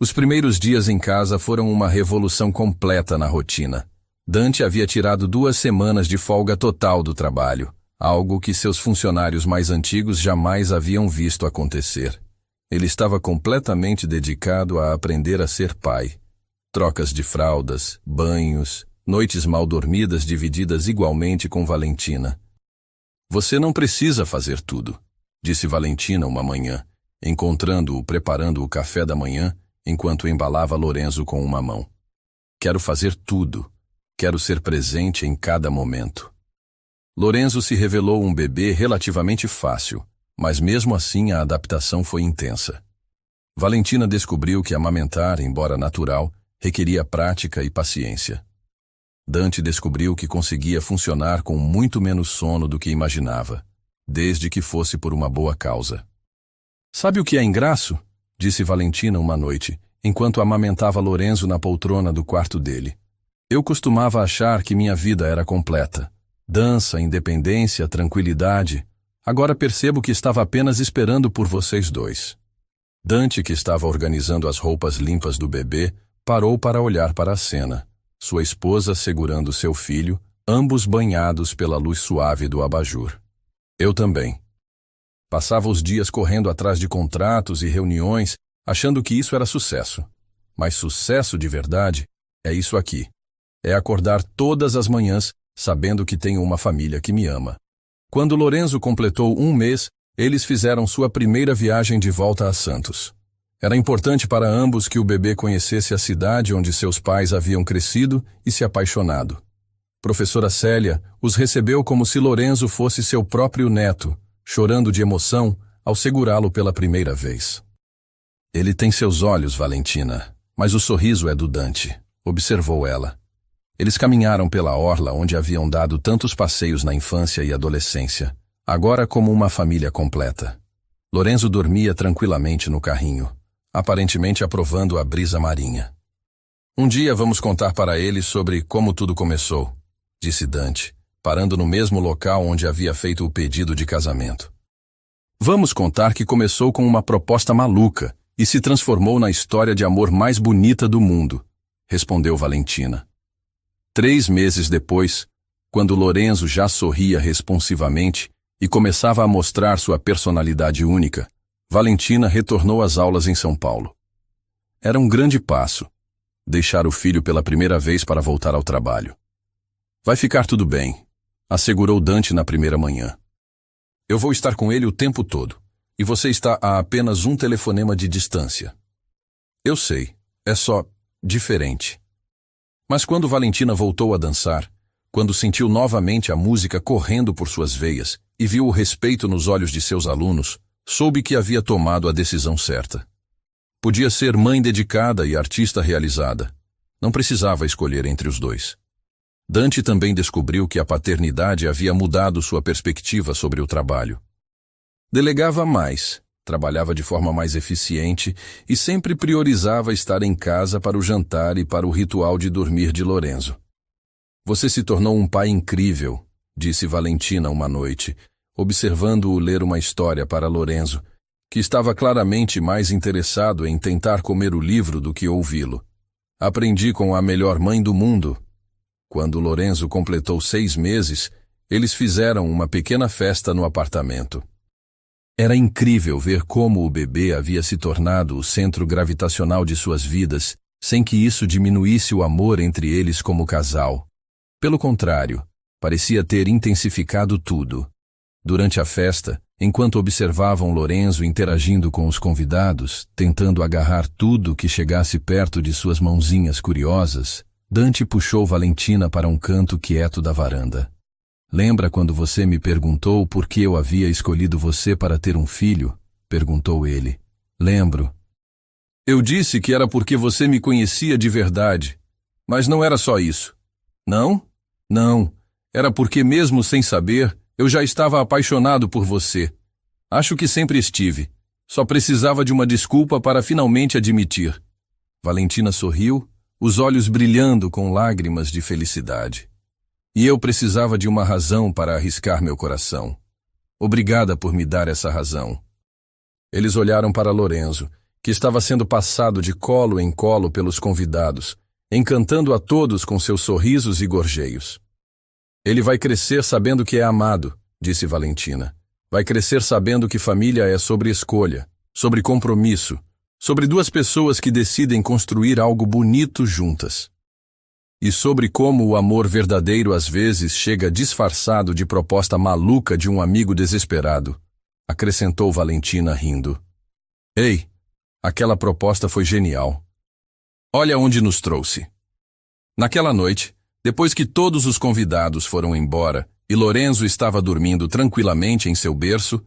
Os primeiros dias em casa foram uma revolução completa na rotina. Dante havia tirado 2 semanas de folga total do trabalho, algo que seus funcionários mais antigos jamais haviam visto acontecer. Ele estava completamente dedicado a aprender a ser pai. Trocas de fraldas, banhos, noites mal dormidas divididas igualmente com Valentina. Você não precisa fazer tudo, disse Valentina uma manhã, encontrando-o preparando o café da manhã, enquanto embalava Lorenzo com uma mão. Quero fazer tudo. Quero ser presente em cada momento. Lorenzo se revelou um bebê relativamente fácil, mas mesmo assim a adaptação foi intensa. Valentina descobriu que amamentar, embora natural, requeria prática e paciência. Dante descobriu que conseguia funcionar com muito menos sono do que imaginava, desde que fosse por uma boa causa. Sabe o que é engraço? Disse Valentina uma noite, enquanto amamentava Lorenzo na poltrona do quarto dele. Eu costumava achar que minha vida era completa. Dança, independência, tranquilidade. Agora percebo que estava apenas esperando por vocês dois. Dante, que estava organizando as roupas limpas do bebê, parou para olhar para a cena. Sua esposa segurando seu filho, ambos banhados pela luz suave do abajur. Eu também. Passava os dias correndo atrás de contratos e reuniões, achando que isso era sucesso. Mas sucesso de verdade é isso aqui. É acordar todas as manhãs sabendo que tenho uma família que me ama. Quando Lorenzo completou 1 mês, eles fizeram sua primeira viagem de volta a Santos. Era importante para ambos que o bebê conhecesse a cidade onde seus pais haviam crescido e se apaixonado. Professora Célia os recebeu como se Lorenzo fosse seu próprio neto, chorando de emoção ao segurá-lo pela primeira vez. Ele tem seus olhos, Valentina, mas o sorriso é do Dante, observou ela. Eles caminharam pela orla onde haviam dado tantos passeios na infância e adolescência, agora como uma família completa. Lorenzo dormia tranquilamente no carrinho, aparentemente aprovando a brisa marinha. Um dia vamos contar para ele sobre como tudo começou, disse Dante, parando no mesmo local onde havia feito o pedido de casamento. Vamos contar que começou com uma proposta maluca e se transformou na história de amor mais bonita do mundo, respondeu Valentina. 3 meses depois, quando Lorenzo já sorria responsivamente e começava a mostrar sua personalidade única, Valentina retornou às aulas em São Paulo. Era um grande passo, deixar o filho pela primeira vez para voltar ao trabalho. Vai ficar tudo bem, assegurou Dante na primeira manhã. Eu vou estar com ele o tempo todo, e você está a apenas um telefonema de distância. Eu sei, é só diferente. Mas quando Valentina voltou a dançar, quando sentiu novamente a música correndo por suas veias e viu o respeito nos olhos de seus alunos, soube que havia tomado a decisão certa. Podia ser mãe dedicada e artista realizada. Não precisava escolher entre os dois. Dante também descobriu que a paternidade havia mudado sua perspectiva sobre o trabalho. Delegava mais, trabalhava de forma mais eficiente e sempre priorizava estar em casa para o jantar e para o ritual de dormir de Lorenzo. Você se tornou um pai incrível, disse Valentina uma noite, observando-o ler uma história para Lorenzo, que estava claramente mais interessado em tentar comer o livro do que ouvi-lo. Aprendi com a melhor mãe do mundo. Quando Lorenzo completou 6 meses, eles fizeram uma pequena festa no apartamento. Era incrível ver como o bebê havia se tornado o centro gravitacional de suas vidas, sem que isso diminuísse o amor entre eles como casal. Pelo contrário, parecia ter intensificado tudo. Durante a festa, enquanto observavam Lorenzo interagindo com os convidados, tentando agarrar tudo que chegasse perto de suas mãozinhas curiosas, Dante puxou Valentina para um canto quieto da varanda. Lembra quando você me perguntou por que eu havia escolhido você para ter um filho? Perguntou ele. Lembro. Eu disse que era porque você me conhecia de verdade. Mas não era só isso. Não? Não. Era porque mesmo sem saber, eu já estava apaixonado por você. Acho que sempre estive. Só precisava de uma desculpa para finalmente admitir. Valentina sorriu, os olhos brilhando com lágrimas de felicidade. E eu precisava de uma razão para arriscar meu coração. Obrigada por me dar essa razão. Eles olharam para Lorenzo, que estava sendo passado de colo em colo pelos convidados, encantando a todos com seus sorrisos e gorjeios. Ele vai crescer sabendo que é amado, disse Valentina. Vai crescer sabendo que família é sobre escolha, sobre compromisso, sobre duas pessoas que decidem construir algo bonito juntas. E sobre como o amor verdadeiro às vezes chega disfarçado de proposta maluca de um amigo desesperado, acrescentou Valentina rindo. Ei, aquela proposta foi genial. Olha onde nos trouxe. Naquela noite, depois que todos os convidados foram embora e Lorenzo estava dormindo tranquilamente em seu berço,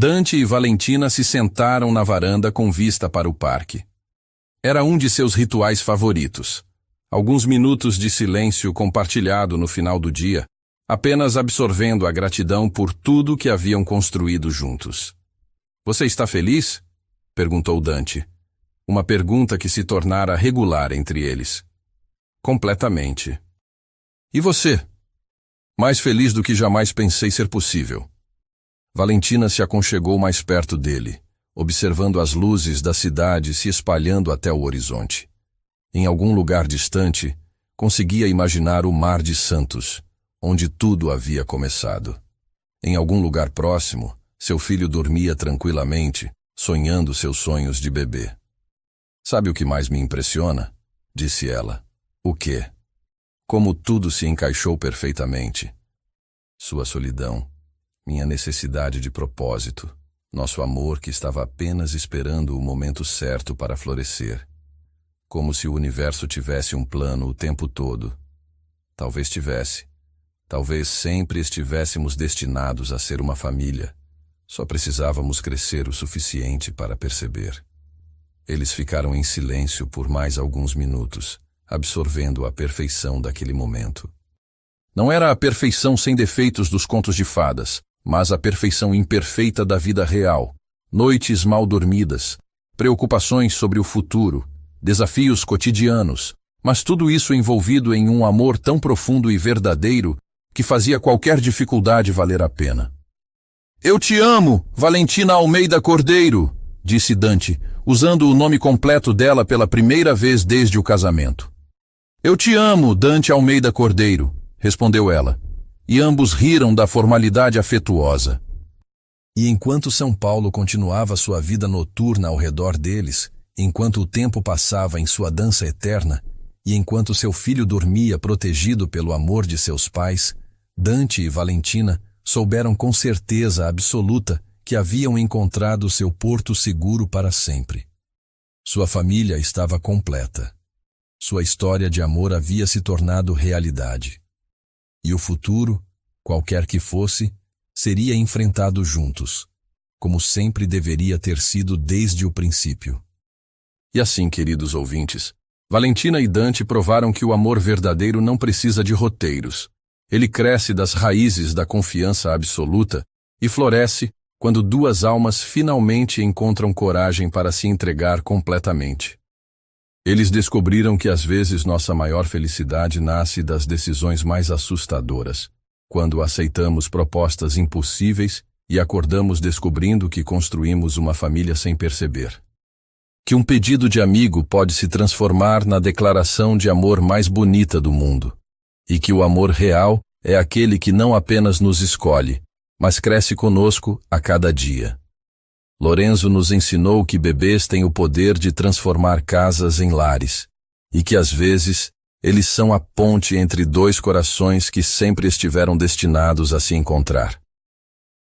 Dante e Valentina se sentaram na varanda com vista para o parque. Era um de seus rituais favoritos. Alguns minutos de silêncio compartilhado no final do dia, apenas absorvendo a gratidão por tudo que haviam construído juntos. Você está feliz? Perguntou Dante. Uma pergunta que se tornara regular entre eles. Completamente. E você? Mais feliz do que jamais pensei ser possível. Valentina se aconchegou mais perto dele, observando as luzes da cidade se espalhando até o horizonte. Em algum lugar distante, conseguia imaginar o Mar de Santos, onde tudo havia começado. Em algum lugar próximo, seu filho dormia tranquilamente, sonhando seus sonhos de bebê. Sabe o que mais me impressiona? Disse ela. O quê? Como tudo se encaixou perfeitamente. Sua solidão, minha necessidade de propósito, nosso amor que estava apenas esperando o momento certo para florescer. Como se o universo tivesse um plano o tempo todo. Talvez tivesse. Talvez sempre estivéssemos destinados a ser uma família. Só precisávamos crescer o suficiente para perceber. Eles ficaram em silêncio por mais alguns minutos, absorvendo a perfeição daquele momento. Não era a perfeição sem defeitos dos contos de fadas, mas a perfeição imperfeita da vida real. Noites mal dormidas, preocupações sobre o futuro, desafios cotidianos, mas tudo isso envolvido em um amor tão profundo e verdadeiro que fazia qualquer dificuldade valer a pena. Eu te amo, Valentina Almeida Cordeiro, disse Dante, usando o nome completo dela pela primeira vez desde o casamento. Eu te amo, Dante Almeida Cordeiro, respondeu ela, e ambos riram da formalidade afetuosa. E enquanto São Paulo continuava sua vida noturna ao redor deles, enquanto o tempo passava em sua dança eterna, e enquanto seu filho dormia protegido pelo amor de seus pais, Dante e Valentina souberam com certeza absoluta que haviam encontrado seu porto seguro para sempre. Sua família estava completa. Sua história de amor havia se tornado realidade. E o futuro, qualquer que fosse, seria enfrentado juntos, como sempre deveria ter sido desde o princípio. E assim, queridos ouvintes, Valentina e Dante provaram que o amor verdadeiro não precisa de roteiros. Ele cresce das raízes da confiança absoluta e floresce quando duas almas finalmente encontram coragem para se entregar completamente. Eles descobriram que às vezes nossa maior felicidade nasce das decisões mais assustadoras, quando aceitamos propostas impossíveis e acordamos descobrindo que construímos uma família sem perceber. Que um pedido de amigo pode se transformar na declaração de amor mais bonita do mundo, e que o amor real é aquele que não apenas nos escolhe, mas cresce conosco a cada dia. Lorenzo nos ensinou que bebês têm o poder de transformar casas em lares, e que às vezes eles são a ponte entre dois corações que sempre estiveram destinados a se encontrar.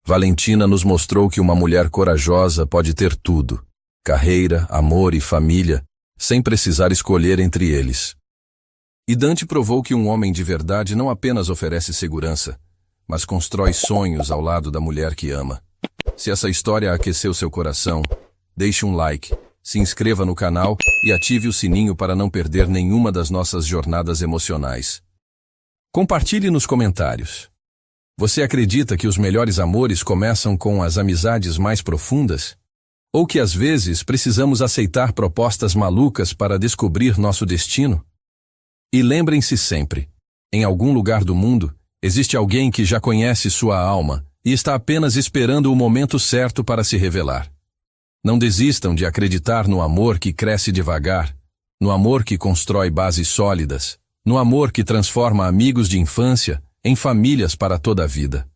Valentina nos mostrou que uma mulher corajosa pode ter tudo, carreira, amor e família, sem precisar escolher entre eles. E Dante provou que um homem de verdade não apenas oferece segurança, mas constrói sonhos ao lado da mulher que ama. Se essa história aqueceu seu coração, deixe um like, se inscreva no canal e ative o sininho para não perder nenhuma das nossas jornadas emocionais. Compartilhe nos comentários. Você acredita que os melhores amores começam com as amizades mais profundas? Ou que às vezes precisamos aceitar propostas malucas para descobrir nosso destino? E lembrem-se sempre, em algum lugar do mundo, existe alguém que já conhece sua alma e está apenas esperando o momento certo para se revelar. Não desistam de acreditar no amor que cresce devagar, no amor que constrói bases sólidas, no amor que transforma amigos de infância em famílias para toda a vida.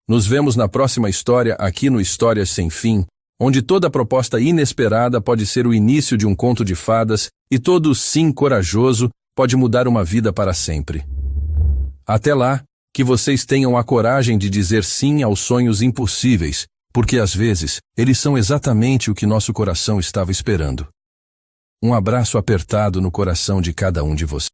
Nos vemos na próxima história aqui no Histórias Sem Fim, onde toda proposta inesperada pode ser o início de um conto de fadas e todo sim corajoso pode mudar uma vida para sempre. Até lá, que vocês tenham a coragem de dizer sim aos sonhos impossíveis, porque às vezes eles são exatamente o que nosso coração estava esperando. Um abraço apertado no coração de cada um de vocês.